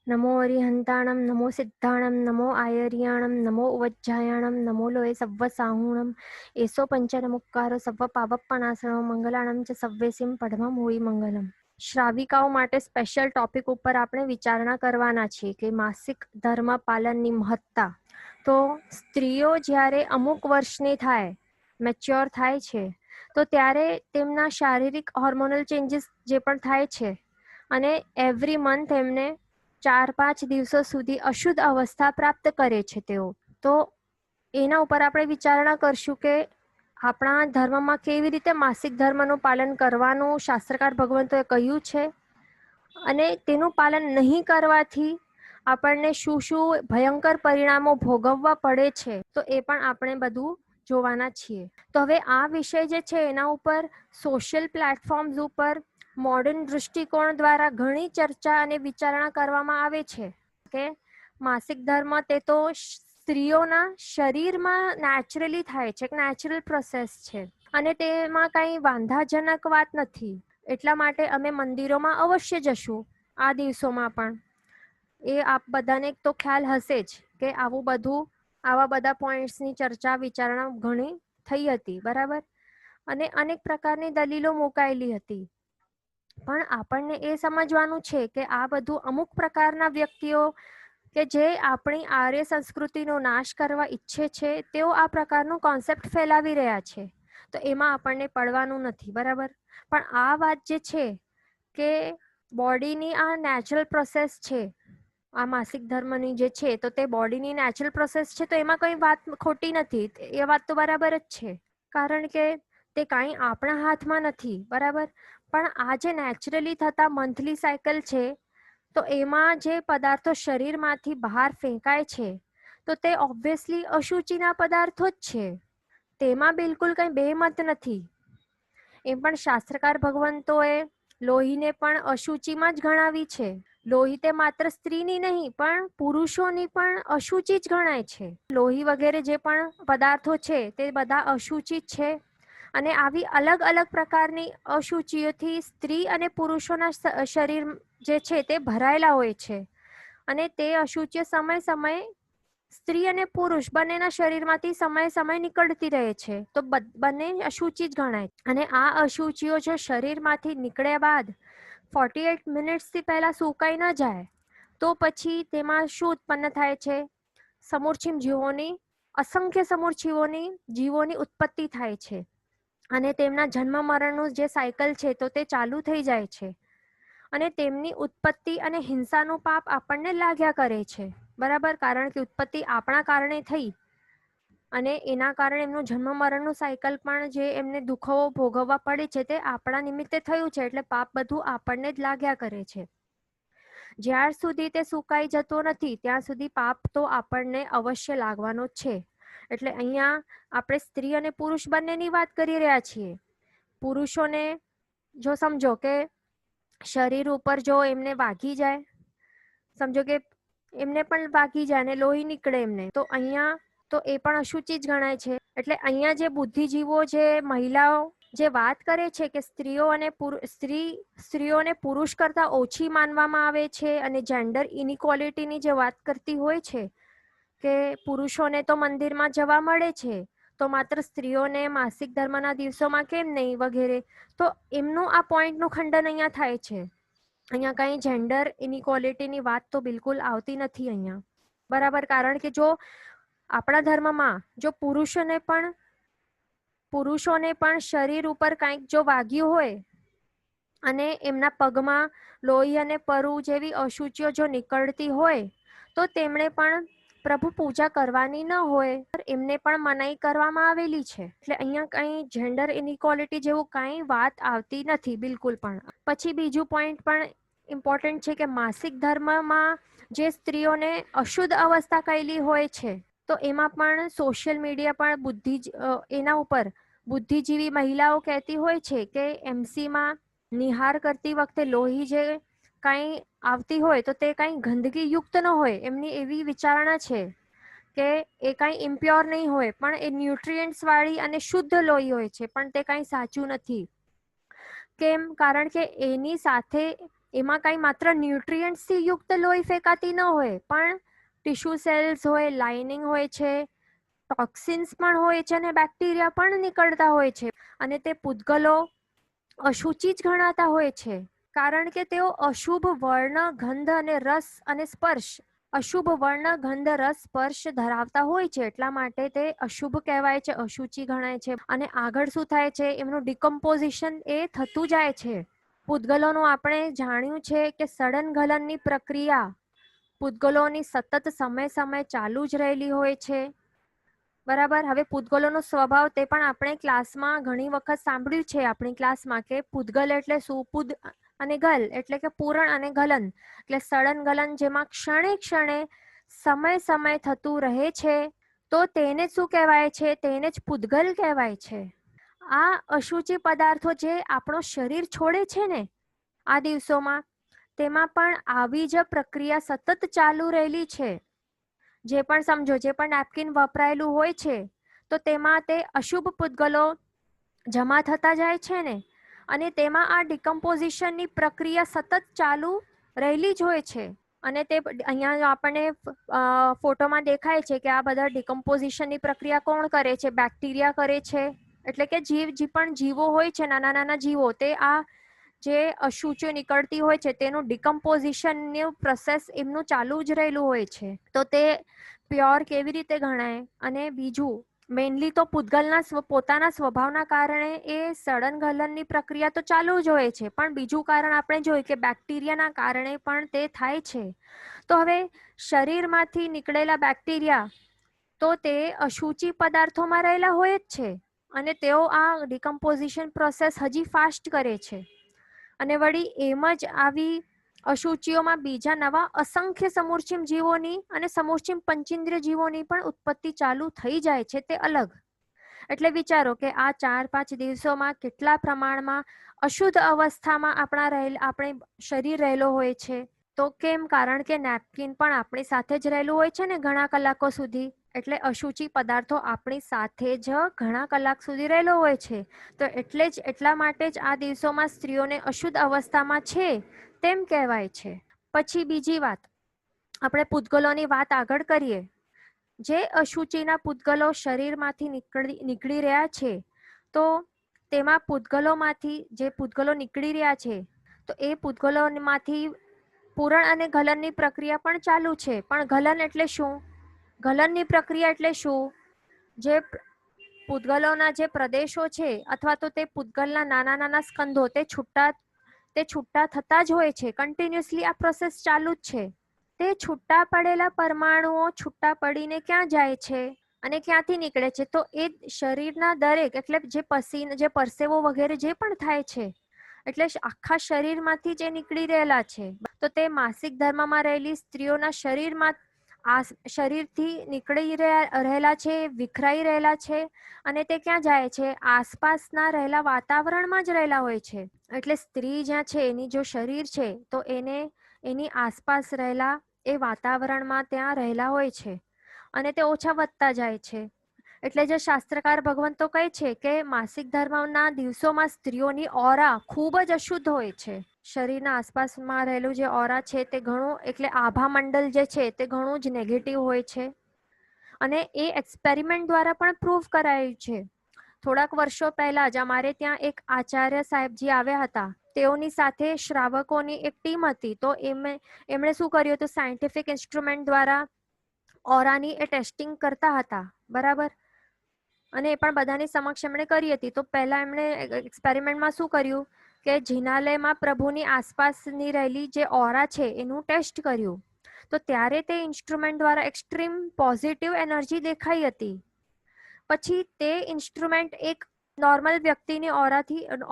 नमो अरिहंताणं नमो सिद्धाणं नमो आयर्याणं नमो उवज्जायाणं नमो लोये सव्वसाहूणं एसो पंचनमुक्कारो સર્વ પાવપણાસણો મંગલાણમ ચ સવ્વેસિમ પડમમ હોઈ મંગલમ. શ્રાવિકાઓ માટે સ્પેશિયલ ટોપિક ઉપર આપણે વિચારણા કરવાના છીએ કે માસિક ધર્મ પાલનની મહત્તા. તો સ્ત્રીઓ જ્યારે અમુક વર્ષની થાય, મેચ્યોર થાય છે, તો ત્યારે તેમના શારીરિક હોર્મોનલ ચેન્જીસ જે પણ થાય છે અને એવરી મંથ એમને 4-5 દિવસો સુધી અશુદ્ધ અવસ્થા પ્રાપ્ત કરે છે તેઓ. તો એના ઉપર આપણે વિચારણા કરશું કે આપણા ધર્મમાં કેવી રીતે માસિક ધર્મનું પાલન કરવાનું શાસ્ત્રકાર ભગવંતોએ કહ્યું છે અને તેનું પાલન નહીં કરવાથી આપણને શું શું ભયંકર પરિણામો ભોગવવા પડે છે, તો એ પણ આપણે બધું જોવાના છીએ. તો હવે આ વિષય જે છે એના ઉપર સોશિયલ પ્લેટફોર્મ્સ ઉપર મોડર્ન દૃષ્ટિકોણ દ્વારા ઘણી ચર્ચા અને વિચારણા કરવામાં આવે છે કે માસિક ધર્મ તે તો સ્ત્રીઓના શરીરમાં નેચરલી થાય છે, નેચરલ પ્રોસેસ છે અને તેમાં કંઈ વાંધાજનક વાત નથી. એટલા માટે અમે મંદિરોમાં અવશ્ય જશું આ દિવસોમાં પણ. એ આપ બધાને તો ખ્યાલ હશે જ કે આવા બધા પોઈન્ટ્સની ચર્ચા વિચારણા ઘણી થઈ હતી, બરાબર, અને અનેક પ્રકારની દલીલો મુકાયેલી હતી. પણ આપણને એ સમજવાનું છે કે આ બધું અમુક પ્રકારના વ્યક્તિઓ કે જે આપણી આર્ય સંસ્કૃતિનો નાશ કરવા ઈચ્છે છે, તેઓ આ પ્રકારનું કોન્સેપ્ટ ફેલાવી રહ્યા છે. તો એમાં આપણને પડવાનું નથી, બરાબર. પણ આ વાત જે છે કે બોડીની આ નેચરલ પ્રોસેસ છે, આ માસિક ધર્મની જે છે, તો તે બોડીની નેચરલ પ્રોસેસ છે, તો એમાં કંઈ વાત ખોટી નથી. એ વાત તો બરાબર જ છે, કારણ કે તે કાંઈ આપણા હાથમાં નથી, બરાબર. પણ આ જે નેચરલી થતા મંથલી સાયકલ છે, તો એમાં જે પદાર્થો શરીરમાંથી બહાર ફેંકાય છે, તો તે ઓબ્વિયસલી અશુચિના પદાર્થો જ છે. તેમાં બિલકુલ કંઈ બેમત નથી. એમ પણ શાસ્ત્રકાર ભગવંતોએ લોહીને પણ અશુચિમાં જ ગણાવી છે. લોહી તે માત્ર સ્ત્રીની નહીં પણ પુરુષોની પણ અશુચિ જ ગણાય છે. લોહી વગેરે જે પણ પદાર્થો છે તે બધા અશુચિ છે અને આવી અલગ અલગ પ્રકારની અશુચિઓથી સ્ત્રી અને પુરુષોના શરીર જે છે તે ભરાયેલા હોય છે અને તે અશુચિઓ સમય સમયે સ્ત્રી અને પુરુષ બંનેના શરીરમાંથી સમય સમય નીકળતી રહે છે, તો બંને અશુચિ જ ગણાય. અને આ અશુચિઓ જો શરીરમાંથી નીકળ્યા બાદ 48 મિનિટ્સથી પહેલા સુકાઈ ન જાય તો પછી તેમાં શું ઉત્પન્ન થાય છે? સમૂર્છિમ જીવોની, અસંખ્ય સમૂર્છિઓની જીવોની ઉત્પત્તિ થાય છે અને તેમના જન્મ મરણનું જે સાયકલ છે તો તે ચાલુ થઈ જાય છે અને તેમની ઉત્પત્તિ અને હિંસાનું પાપ આપણને લાગ્યા કરે છે, બરાબર. કારણ કે ઉત્પત્તિ આપણા કારણે થઈ અને એના કારણે એમનું જન્મ મરણનું સાયકલ પણ જે એમને દુઃખો ભોગવવા પડે છે તે આપણા નિમિત્તે થયું છે, એટલે પાપ બધું આપણને જ લાગ્યા કરે છે. જ્યાર સુધી તે સુકાઈ જતો નથી ત્યાં સુધી પાપ તો આપણને અવશ્ય લાગવાનો જ છે. એટલે અહીંયા આપણે સ્ત્રી અને પુરુષ બંનેની વાત કરી રહ્યા છીએ. પુરુષોને જો સમજો કે શરીર ઉપર જો એમને વાગી જાય, સમજો કે એમને પણ વાગી જાય ને લોહી નીકળે એમને, તો અહીંયા તો એ પણ અશુચિ જ ગણાય છે. એટલે અહીંયા જે બુદ્ધિજીવો, જે મહિલાઓ જે વાત કરે છે કે સ્ત્રીઓને પુરુષ કરતા ઓછી માનવામાં આવે છે અને જેન્ડર ઇનઇક્વોલિટીની જે વાત કરતી હોય છે કે પુરુષોને તો મંદિરમાં જવા મળે છે તો માત્ર સ્ત્રીઓને માસિક ધર્મના દિવસોમાં કેમ નહીં વગેરે, તો એમનું આ પોઈન્ટનું ખંડન અહીંયા થાય છે. અહીંયા કંઈ જેન્ડર ઇનઇક્વોલિટીની વાત તો બિલકુલ આવતી નથી અહીંયા, બરાબર. કારણ કે જો આપણા ધર્મમાં જો પુરુષોને પણ શરીર ઉપર કંઈક જો વાગ્યું હોય અને એમના પગમાં લોહી અને પરુ જેવી અશુચિઓ જો નીકળતી હોય તો તેમણે પણ પ્રભુ પૂજા કરવાની ન હોય, એમને પણ મનાઈ કરવામાં આવેલી છે. એટલે અહીંયા કંઈ જેન્ડર ઇનઇક્વોલિટી જેવું કંઈ વાત આવતી નથી બિલકુલ પણ. પછી બીજું પોઈન્ટ પણ ઇમ્પોર્ટન્ટ છે કે માસિક ધર્મમાં જે સ્ત્રીઓને અશુદ્ધ અવસ્થા કહેલી હોય છે, તો એમાં પણ સોશિયલ મીડિયા પણ એના ઉપર બુદ્ધિજીવી મહિલાઓ કહેતી હોય છે કે એમસીમાં નિહાર કરતી વખતે લોહી જે કંઈ આવતી હોય તો તે કંઈ ગંદકી યુક્ત ન હોય. એમની એવી વિચારણા છે કે એ કંઈ ઇમ્પ્યોર નહીં હોય પણ એ ન્યુટ્રિયન્ટ્સ વાળી અને શુદ્ધ લોહી હોય છે, પણ તે કંઈ સાચું નથી. કેમ? કારણ કે એની સાથે એમાં કાંઈ માત્ર ન્યુટ્રિયન્ટ્સથી યુક્ત લોહી ફેંકાતી ન હોય, પણ ટિશ્યુ સેલ્સ હોય, લાઇનિંગ હોય છે, ટોક્સિન્સ પણ હોય છે અને બેક્ટેરિયા પણ નીકળતા હોય છે. અને તે પૂતગલો અશુચિ જ ગણાતા હોય છે, કારણ કે તેઓ અશુભ વર્ણ, ગંધ અને રસ અને સ્પર્શ અશુભ વર્ણ, ગંધ, રસ, સ્પર્શ ધરાવતા હોય છે. એટલા માટે તે અશુભ કહેવાય છે, અશુચિ ગણાય છે. અને આગળ શું થાય છે, એમનું ડિકમ્પોઝિશન એ થતું જાય છે. પૂતગલોનું આપણે જાણ્યું છે કે સડન ગલનની પ્રક્રિયા પૂતગલોની સતત સમય ચાલુ જ રહેલી હોય છે. બરાબર. હવે પૂતગલોનો સ્વભાવ તે પણ આપણે ક્લાસમાં ઘણી વખત સાંભળ્યું છે, આપણી ક્લાસમાં, કે પૂતગલ એટલે શું? પૂદ અને ગલ એટલે કે પૂરણ અને ગલન, એટલે સડન ગલન જેમાં ક્ષણે ક્ષણે સમય થતું રહે છે, તો તેને શું કહેવાય છે? તેને જ પૂતગલ કહેવાય છે. આ અશુચિ પદાર્થો જે આપણો શરીર છોડે છે ને આ દિવસોમાં, તેમાં પણ આવી જ પ્રક્રિયા સતત ચાલુ રહેલી છે. જે પણ સમજો, જે પણ નેપકિન વપરાયેલું હોય છે, તો તેમાં તે અશુભ પૂતગલો જમા થતા જાય છે ને, અને તેમાં આ ડિકમ્પોઝિશનની પ્રક્રિયા સતત ચાલુ રહેલી જ હોય છે. અને તે અહીંયા આપણને ફોટોમાં દેખાય છે કે આ બધા ડિકમ્પોઝિશનની પ્રક્રિયા કોણ કરે છે? બેક્ટેરિયા કરે છે. એટલે કે જે પણ જીવો હોય છે, નાના નાના જીવો, તે આ જે અશુચિ નીકળતી હોય છે તેનું ડિકમ્પોઝિશનનું પ્રોસેસ એમનું ચાલુ જ રહેલું હોય છે. તો તે પ્યોર કેવી રીતે ગણાય? અને બીજું, મેઇનલી તો પૂતગલના પોતાના સ્વભાવના કારણે એ સડન ગલનની પ્રક્રિયા તો ચાલુ જ હોય છે, પણ બીજું કારણ આપણે જોયું કે બેક્ટેરિયાના કારણે પણ તે થાય છે. તો હવે શરીરમાંથી નીકળેલા બેક્ટેરિયા તો તે અશુચિ પદાર્થોમાં રહેલા હોય જ છે, અને તેઓ આ ડિકમ્પોઝિશન પ્રોસેસ હજી ફાસ્ટ કરે છે. અને વળી એમ જ આવી અશુચિઓમાં બીજા નવા અસંખ્ય સમૂર્છિમ જીવોની અને સમૂર્છિમ પંચેન્દ્રિય જીવોની પણ ઉત્પત્તિ ચાલુ થઈ જાય છે, તે અલગ. એટલે વિચારો કે આ 4-5 દિવસોમાં કેટલા પ્રમાણમાં અશુદ્ધ અવસ્થામાં આપણે શરીર રહેલો હોય છે. તો કેમ? કારણ કે નેપકિન પણ આપણી સાથે જ રહેલું હોય છે ને ઘણા કલાકો સુધી, એટલે અશુચિ પદાર્થો આપણી સાથે જ ઘણા કલાક સુધી રહેલો હોય છે. તો એટલા માટે જ આ દિવસોમાં સ્ત્રીઓને અશુદ્ધ અવસ્થામાં છે તેમ કહેવાય છે. પછી બીજી વાત, આપણે પૂતગલોની વાત આગળ કરીએ. જે અશુચિના પૂતગલો શરીરમાંથી નીકળી રહ્યા છે, તો તેમાં પૂતગલોમાંથી જે પૂતગલો નીકળી રહ્યા છે, તો એ પૂતગલોમાંથી પૂરણ અને ગલનની પ્રક્રિયા પણ ચાલુ છે. પણ ગલન એટલે શું? ગલનની પ્રક્રિયા એટલે શું? જે પૂતગલોના જે પ્રદેશો છે, અથવા તો તે પૂતગલના નાના નાના સ્કંધો તે છૂટા થતા જ હોય છે. કન્ટિન્યુઅસલી આ પ્રોસેસ ચાલુ જ છે. તે છૂટા પડેલા પરમાણુઓ છૂટા પડીને ક્યાં જાય છે અને ક્યાંથી નીકળે છે? તો એ શરીરના દરેક, એટલે જે પરસેવો વગેરે જે પણ થાય છે, એટલે આખા શરીરમાંથી જે નીકળી રહેલા છે, તો તે માસિક ધર્મમાં રહેલી સ્ત્રીઓના શરીરથી નીકળી રહેલા છે, વિખરાઈ રહેલા છે, અને તે ક્યાં જાય છે? આસપાસના રહેલા વાતાવરણમાં જ રહેલા હોય છે. એટલે સ્ત્રી જ્યાં છે, એની જો શરીર છે, તો એની આસપાસ રહેલા એ વાતાવરણમાં ત્યાં રહેલા હોય છે, અને તે ઓછા વધતા જાય છે. એટલે જે શાસ્ત્રકાર ભગવંતો કહે છે કે માસિક ધર્મના દિવસોમાં સ્ત્રીઓની ઓરા ખૂબ જ અશુદ્ધ હોય છે. શરીરના આસપાસમાં રહેલું જે ઓરા છે તે ઘણું, એટલે આભા મંડળ જે છે તે ઘણું જ નેગેટિવ હોય છે. અને એ એક્સપેરિમેન્ટ દ્વારા પણ પ્રૂવ કરાયું છે. થોડાક વર્ષો પહેલા જ અમારે ત્યાં એક આચાર્ય સાહેબજી આવ્યા હતા. તેઓની સાથે શ્રાવકોની એક ટીમ હતી. તો એમણે શું કર્યું હતું? સાયન્ટિફિક ઇન્સ્ટ્રુમેન્ટ દ્વારા ઓરાની એ ટેસ્ટિંગ કરતા હતા. બરાબર. અને એ પણ બધાની સમક્ષ એમણે કરી હતી. તો પહેલા એમણે એક્સપેરિમેન્ટમાં શું કર્યું કે જિનાલયમાં પ્રભુની આસપાસની રહેલી જે ઓરા છે એનું ટેસ્ટ કર્યું. તો ત્યારે તે ઇન્સ્ટ્રુમેન્ટ દ્વારા એક્સ્ટ્રીમ પોઝિટિવ એનર્જી દેખાઈ હતી. પછી તે ઇન્સ્ટ્રુમેન્ટ એક નોર્મલ વ્યક્તિની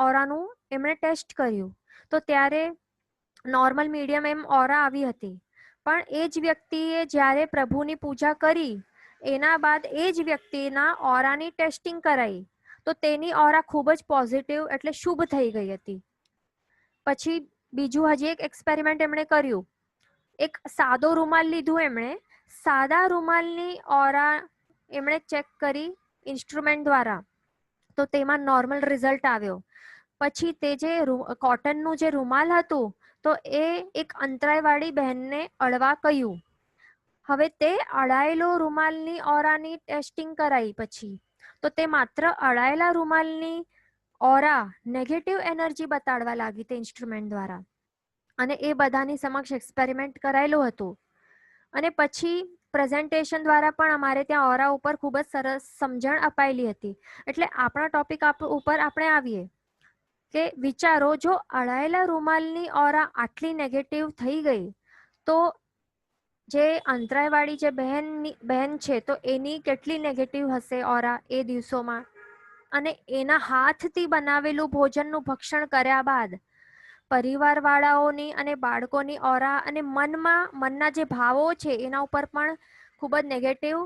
ઓરાનું એમણે ટેસ્ટ કર્યું. તો ત્યારે નોર્મલ મીડિયમ એમ ઓરા આવી હતી. પણ એ જ વ્યક્તિએ જ્યારે પ્રભુની પૂજા કરી, એના બાદ એ જ વ્યક્તિના ઓરાની ટેસ્ટિંગ કરાઈ, તો તેની ઓરા ખૂબ જ પોઝિટિવ, એટલે શુભ થઈ ગઈ હતી. પછી બીજું હજી એક એક્સપેરિમેન્ટ એમણે કર્યું. એક સાદો રૂમાલ લીધું એમણે. સાદા રૂમાલની ઓરા એમણે ચેક કરી ઇન્સ્ટ્રુમેન્ટ દ્વારા, તો તેમાં નોર્મલ રિઝલ્ટ આવ્યો. પછી તે જે કોટનનું જે રૂમાલ હતું, તો એ એક અંતરાયવાળી બહેનને અળવા કહ્યું. હવે તે અડાયેલો રૂમાલની ઓરાની ટેસ્ટિંગ કરાઈ પછી તો તે માત્ર અડાયેલા રૂમાલની ઓરા નેગેટિવ એનર્જી બતાડવા લાગી તે ઇન્સ્ટ્રુમેન્ટ દ્વારા, અને એ બધાની સમક્ષ એક્સપેરિમેન્ટ કરાયેલું હતું. અને પછી પ્રેઝન્ટેશન દ્વારા પણ અમારે ત્યાં ઓરા ઉપર ખૂબ જ સરસ સમજણ અપાયેલી હતી. એટલે આપણા ટોપિક ઉપર આપણે આવીએ કે વિચારો, જો અડાયેલા રૂમાલની ઓરા આટલી નેગેટિવ થઈ ગઈ તો જે અંતરાયવાળી જે બહેન છે તો એની કેટલી નેગેટિવ હશે ઓરા એ દિવસોમાં. અને એના હાથથી બનાવેલું ભોજનનું ભક્ષણ કર્યા બાદ પરિવારવાળાઓની અને બાળકોની ઓરા અને મનના જે ભાવો છે એના ઉપર પણ ખૂબ જ નેગેટિવ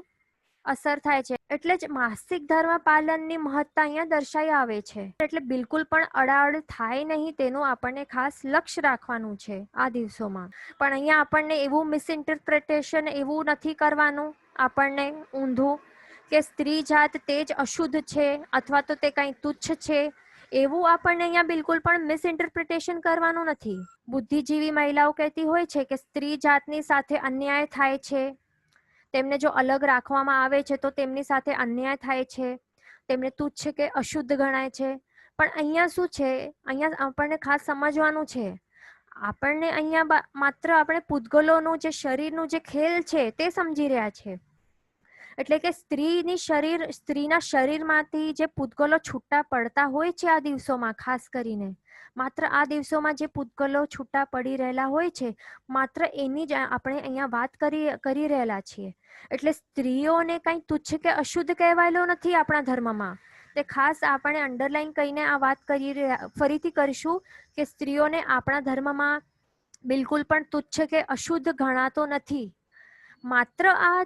અસર થાય છે. એટલે જ માસિક ધર્મ પાલનની મહત્તા અહીંયા દર્શાઈ આવે છે. એટલે બિલકુલ પણ અડાઅડ થાય નહીં તેનું આપણને ખાસ લક્ષ્ય રાખવાનું છે આ દિવસોમાં. પણ અહીંયા આપણને એવું મિસઇન્ટરપ્રિટેશન એવું નથી કરવાનું આપણને ઊંધું કે સ્ત્રી જાત તે જ અશુદ્ધ છે અથવા તો તે કંઈ તુચ્છ છે, એવું આપણને અહીંયા બિલકુલ પણ મિસઇન્ટરપ્રિટેશન કરવાનું નથી. બુદ્ધિજીવી મહિલાઓ કહેતી હોય છે કે સ્ત્રી જાતની સાથે અન્યાય થાય છે, તેમને જો અલગ રાખવામાં આવે છે તો તેમની સાથે અન્યાય થાય છે, તેમને તુચ્છ કે અશુદ્ધ ગણાય છે. પણ અહીંયા શું છે, અહીંયા આપણને ખાસ સમજવાનું છે, આપણને અહીંયા માત્ર આપણે પૂતગલોનું જે શરીરનું જે ખેલ છે તે સમજી રહ્યા છે. એટલે કે સ્ત્રીના શરીરમાંથી જે પૂતગલો છૂટા પડતા હોય છે આ દિવસોમાં, ખાસ કરીને માત્ર આ દિવસોમાં જે પૂતગલો છૂટા પડી રહેલા હોય છે માત્ર એની જ આપણે અહીંયા વાત કરી રહેલા છીએ. એટલે સ્ત્રીઓને કંઈ તુચ્છ કે અશુદ્ધ કહેવાયેલો નથી આપણા ધર્મમાં. તે ખાસ આપણે અંડરલાઈન કરીને આ વાત ફરીથી કરીશું કે સ્ત્રીઓને આપણા ધર્મમાં બિલકુલ પણ તુચ્છ કે અશુદ્ધ ગણાતો નથી. માત્ર આ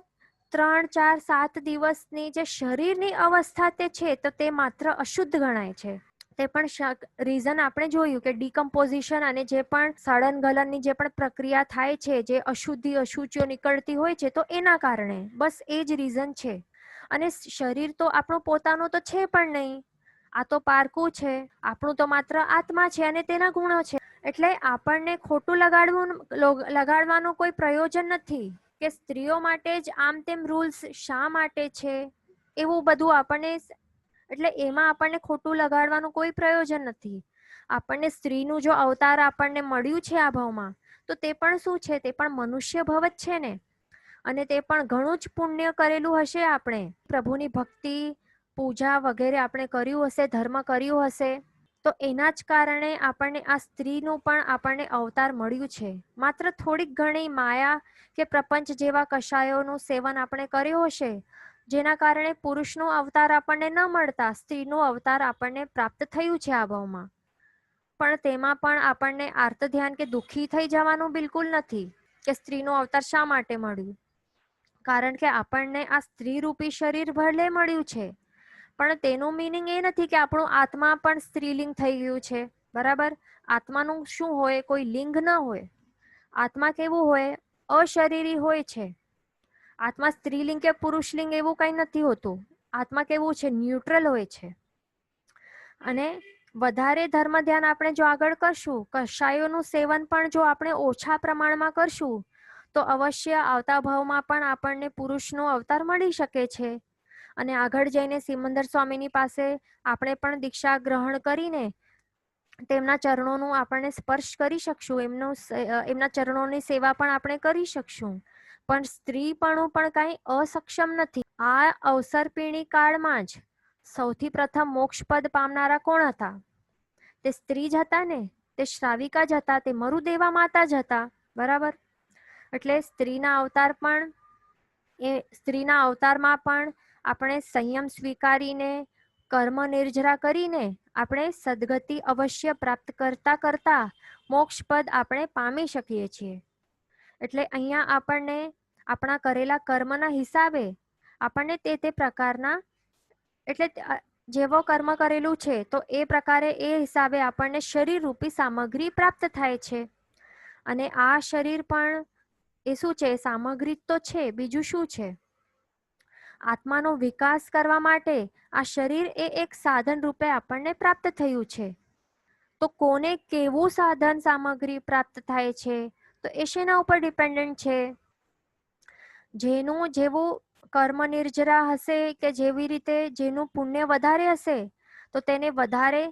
3, 4, 7 દિવસની જે શરીરની અવસ્થા તે છે તો તે માત્ર અશુદ્ધ ગણાય છે. તે પણ રીઝન આપણે જોયું કે ડિકમ્પોઝિશન અને જે પણ સડન ગલનની જે પણ પ્રક્રિયા થાય છે, જે અશુચિઓ નીકળતી હોય છે તો એના કારણે, બસ એ જ રીઝન છે. અને શરીર તો આપણું પોતાનું તો છે પણ નહીં, આ તો પારકું છે, આપણું તો માત્ર આત્મા છે અને તેના ગુણો છે. એટલે આપણને ખોટું લગાડવાનું કોઈ પ્રયોજન નથી કે સ્ત્રીઓ માટે જ આમ તેમ રૂલ્સ શા માટે છે એવું બધું આપણને, એટલે એમાં આપણને ખોટું લગાડવાનું કોઈ પ્રયોજન નથી. આપણને સ્ત્રીનું જો અવતાર આપણને મળ્યું છે આ ભાવમાં તો તે પણ શું છે, તે પણ મનુષ્ય ભવ જ છે ને. અને તે પણ ઘણું જ પુણ્ય કરેલું હશે, આપણે પ્રભુની ભક્તિ પૂજા વગેરે આપણે કર્યું હશે, ધર્મ કર્યું હશે, તો એના જ કારણે આપણને આ સ્ત્રીનું પણ આપણને અવતાર મળ્યું છે. માત્ર થોડીક ઘણી માયા કે પ્રપંચ જેવા કષાયોનું સેવન આપણે કર્યું હશે, જેના કારણે પુરુષનું અવતાર આપણને ન મળતા સ્ત્રીનું અવતાર આપણને પ્રાપ્ત થયું છે આ ભાવમાં. પણ તેમાં પણ આપણને આર્ત ધ્યાન કે દુઃખી થઈ જવાનું બિલકુલ નથી કે સ્ત્રીનું અવતાર શા માટે મળ્યું. કારણ કે આપણને આ સ્ત્રી રૂપી શરીર ભલે મળ્યું છે, પણ તેનું મીનિંગ એ નથી કે આપણું આત્મા પણ સ્ત્રીલિંગ થઈ ગયું છે. બરાબર? આત્માનું શું હોય, કોઈ લિંગ ન હોય. આત્મા કેવું હોય, અશરીરી હોય છે. આત્મા સ્ત્રીલિંગ કે પુરુષલિંગ એવું કંઈ નથી હોતું. આત્મા કેવું છે, ન્યુટ્રલ હોય છે. અને વધારે ધર્મ ધ્યાન આપણે જો આગળ કરશું, કષાયોનું સેવન પણ જો આપણે ઓછા પ્રમાણમાં કરશું તો અવશ્ય આવતા ભાવમાં પણ આપણને પુરુષનો અવતાર મળી શકે છે. અને આગળ જઈને સિમંદર સ્વામીની પાસે આપણે પણ દીક્ષા ગ્રહણ કરીને તેમના ચરણોનું આપણે સ્પર્શ કરી શકશું, એમના ચરણોની સેવા પણ આપણે કરી શકશું. પણ સ્ત્રીપણું પણ કાંઈ અસક્ષમ નથી. આ અવસરપીણી કાળમાં જ સૌથી પ્રથમ મોક્ષપદ પામનારા કોણ હતા? તે સ્ત્રી જ હતા ને, તે શ્રાવિકા જ હતા, તે મરુદેવા માતા જ હતા. બરાબર? એટલે સ્ત્રીના અવતારમાં પણ આપણે સંયમ સ્વીકારીને, કર્મ નિર્જરા કરીને આપણે સદગતિ અવશ્ય પ્રાપ્ત કરતા મોક્ષપદ આપણે પામી શકીએ છીએ. એટલે અહીંયા આપણને આપણા કરેલા કર્મના હિસાબે આપણને તે પ્રકારના, એટલે જેવો કર્મ કરેલું છે તો એ પ્રકારે એ હિસાબે આપણને શરીર રૂપી સામગ્રી પ્રાપ્ત થાય છે. અને આ શરીર પણ એ શું છે, સામગ્રી તો છે, બીજું શું છે? આત્માનો વિકાસ કરવા માટે આ શરીર એ એક સાધન રૂપે આપણને પ્રાપ્ત થયું છે. તો કોને કેવું સાધન સામગ્રી પ્રાપ્ત થાય છે? તો એ શેના ઉપર ડિપેન્ડન્ટ છે? જેનું જેવું કર્મ નિર્જરા હશે કે જેવી રીતે જેનું પુણ્ય વધારે હશે તો તેને વધારે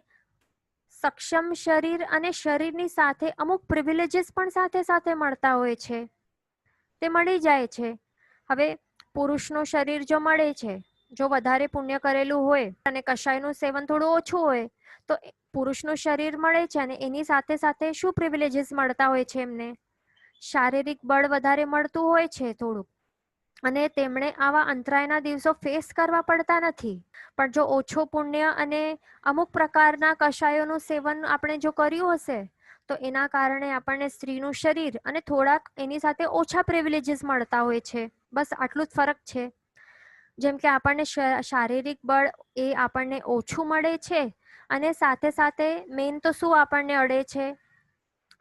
સક્ષમ શરીર અને શરીરની સાથે અમુક પ્રિવિલેજીસ પણ સાથે સાથે મળતા હોય છે, તે મળી જાય છે. હવે પુરુષનું શરીર જો મળે છે, જો વધારે પુણ્ય કરેલું હોય અને કશાયનું સેવન થોડું ઓછું હોય તો પુરુષનું શરીર મળે છે અને એની સાથે સાથે શું પ્રિવિલેજીસ મળતા હોય છે? એમને શારીરિક બળ વધારે મળતું હોય છે થોડુંક, અને તેમણે આવા અંતરાયના દિવસો ફેસ કરવા પડતા નથી. પણ જો ઓછો પુણ્ય અને અમુક પ્રકારના કષાયોનું સેવન આપણે જો કર્યું હશે તો એના કારણે આપણને સ્ત્રીનું શરીર અને થોડાક એની સાથે ઓછા પ્રિવિલેજીસ મળતા હોય છે. બસ આટલું જ ફરક છે. જેમ કે આપણને શારીરિક બળ એ આપણને ઓછું મળે છે અને સાથે સાથે મેઇન તો શું આપણને અડે છે?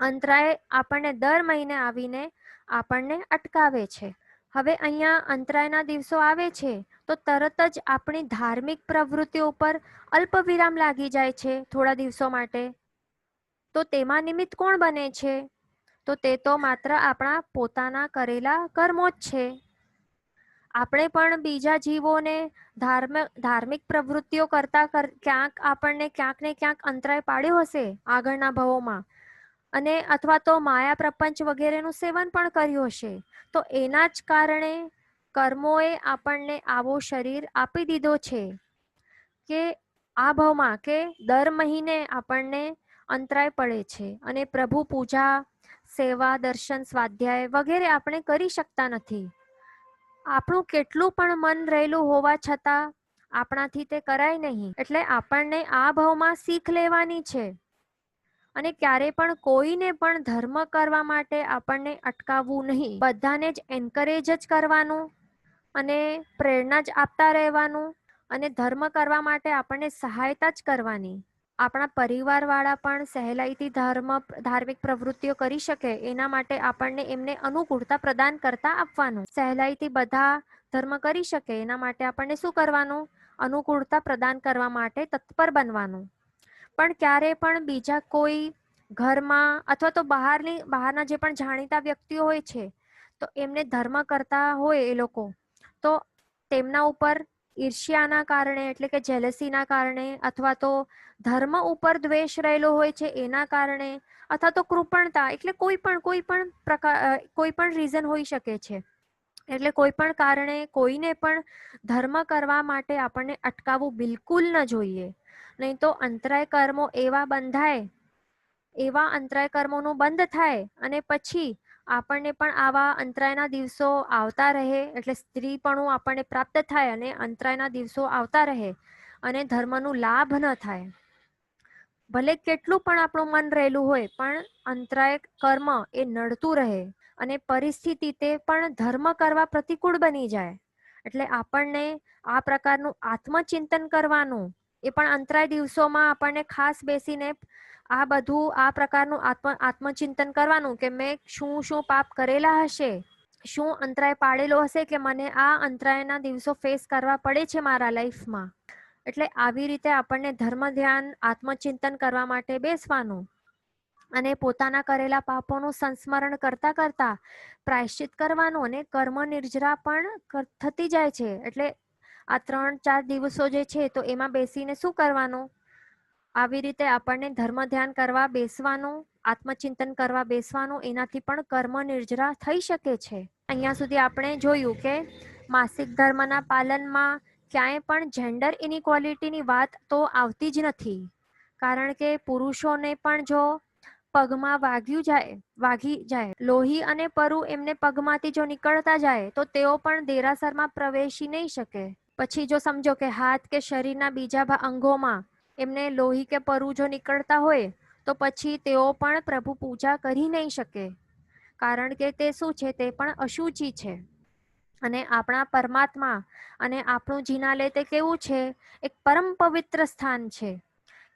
અંતરાય આપણને દર મહિને આવીને આપણને અટકાવે છે. હવે અહીંયા અંતરાયના દિવસો આવે છે તો તરત જ આપણી ધાર્મિક પ્રવૃત્તિઓ પર અલ્પ વિરામ લાગી જાય છે થોડા દિવસો માટે. તો તેમાં નિમિત્ત કોણ બને છે? તો તે તો માત્ર આપણા પોતાના કરેલા કર્મો જ છે. આપણે પણ બીજા જીવોને ધાર્મિક પ્રવૃત્તિઓ કરતા ક્યાંક આપણને ક્યાંક ને ક્યાંક અંતરાય પાડ્યો હશે આગળના ભવોમાં, અને અથવા તો માયા પ્રપંચ વગેરેનું સેવન પણ કર્યું હશે, તો એના જ કારણે કર્મોએ આપણને આવો શરીર આપી દીધો છે કે આ ભાવમાં કે દર મહિને આપણને અંતરાય પડે છે અને પ્રભુ પૂજા, સેવા, દર્શન, સ્વાધ્યાય વગેરે આપણે કરી શકતા નથી. આપણું કેટલું પણ મન રહેલું હોવા છતાં આપણાથી તે કરાય નહીં. એટલે આપણને આ ભાવમાં શીખ લેવાની છે અને ક્યારે પણ કોઈને પણ ધર્મ કરવા માટે આપણને અટકાવવું નહીં. બધાને જ એન્કરેજ જ કરવાનું અને પ્રેરણા જ આપતા રહેવાનું અને ધર્મ કરવા માટે આપણને સહાયતા જ કરવાની. આપણા પરિવાર વાળા પણ સહેલાઈથી ધાર્મિક પ્રવૃત્તિઓ કરી શકે એના માટે આપણને એમને અનુકૂળતા પ્રદાન કરતા આપવાનું. સહેલાઈથી બધા ધર્મ કરી શકે એના માટે આપણને શું કરવાનું? અનુકૂળતા પ્રદાન કરવા માટે તત્પર બનવાનું. પણ ક્યારે પણ બીજા કોઈ ઘરમાં અથવા તો બહારના જે પણ જાણીતા વ્યક્તિઓ હોય છે તો એમને ધર્મ કરતા હોય એ લોકો તો તેમના ઉપર ઈર્ષ્યાના કારણે એટલે કે જેલસીના કારણે અથવા તો ધર્મ ઉપર દ્વેષ રહેલો હોય છે એના કારણે અથવા તો કૃપણતા એટલે કોઈ પણ રીઝન હોઈ શકે છે. એટલે કોઈ પણ કારણે કોઈને પણ ધર્મ કરવા માટે આપણને અટકાવવું બિલકુલ ન જોઈએ. નહીં તો અંતરાય કર્મો એવા બંધાય, એવા અંતરાય કર્મોનું બંધ થાય અને પછી આપણને પણ આવા અંતરાયના દિવસો આવતા રહે, એટલે સ્ત્રીપણું આપણને પ્રાપ્ત થાય અને અંતરાયના દિવસો આવતા રહે અને ધર્મનું લાભ ન થાય. ભલે કેટલું પણ આપણું મન રહેલું હોય પણ અંતરાય કર્મ એ નડતું રહે અને પરિસ્થિતિ તે પણ ધર્મ કરવા પ્રતિકૂળ બની જાય. એટલે આપણને આ પ્રકારનું આત્મચિંતન કરવાનું એ પણ અંતરાય દિવસોમાં આપણને ખાસ બેસીને આ પ્રકારનું આત્મચિંતન કરવાનું કે મેં શું શું પાપ કરેલા હશે, શું અંતરાય પાડેલો હશે કે મને આ અંતરાયના દિવસો ફેસ કરવા પડે છે મારા લાઈફમાં. એટલે આવી રીતે આપણને ધર્મ ધ્યાન આત્મચિંતન કરવા માટે બેસવાનું અને પોતાના કરેલા પાપોનું સંસ્મરણ કરતા કરતા પ્રાયશ્ચિત કરવાનું અને કર્મ નિર્જરા પણ થતી જાય છે. એટલે આ 3-4 દિવસો જે છે તો એમાં બેસીને શું કરવાનું? આવી રીતે આપણને ધર્મ ધ્યાન કરવા બેસવાનું, આત્મચિંતન કરવા બેસવાનું, એનાથી પણ કર્મ નિર્જરા થઈ શકે છે. અહીંયા સુધી આપણે જોયું કે માસિક ધર્મના પાલનમાં ક્યાંય પણ જેન્ડર ઇનઇક્વાલિટીની વાત તો આવતી જ નથી. કારણ કે પુરુષોને પણ જો પગમાં વાગી જાય, લોહી અને પરુ એમને પગમાંથી જો નીકળતા જાય તો તેઓ પણ દેરાસરમાં પ્રવેશી નહીં શકે. પછી જો સમજો કે હાથ કે શરીરના બીજા અંગોમાં એમને લોહી કે પરુ જો નીકળતા હોય તો પછી તેઓ પણ પ્રભુ પૂજા કરી નહીં શકે. કારણ કે તે શું છે? તે પણ અશુચિ છે. અને આપણા પરમાત્મા અને આપણું જિનાલય તે કેવું છે? એક પરમ પવિત્ર સ્થાન છે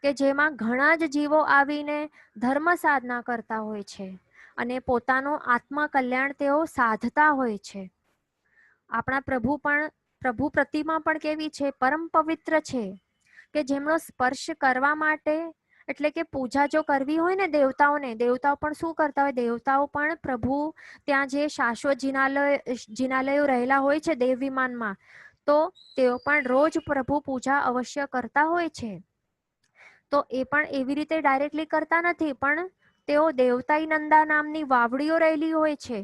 કે જેમાં ઘણા જ જીવો આવીને ધર્મ સાધના કરતા હોય છે અને પોતાનું આત્મકલ્યાણ તેઓ સાધતા હોય છે. આપણા પ્રભુ પ્રતિમા પણ કેવી છે? પરમ પવિત્ર છે કે જેમનો સ્પર્શ કરવા માટે એટલે કે પૂજા જો કરવી હોય ને દેવતાઓને, દેવતાઓ પણ શું કરતા હોય, દેવતાઓ પણ પ્રભુ ત્યાં જે શાશ્વત જિનાલયો રહેલા હોય છે દેવ વિમાનમાં, તો તેઓ પણ રોજ પ્રભુ પૂજા અવશ્ય કરતા હોય છે. તો એ પણ એવી રીતે ડાયરેક્ટલી કરતા નથી, પણ તેઓ દેવતાઈ નંદા નામની વાવડીઓ રહેલી હોય છે.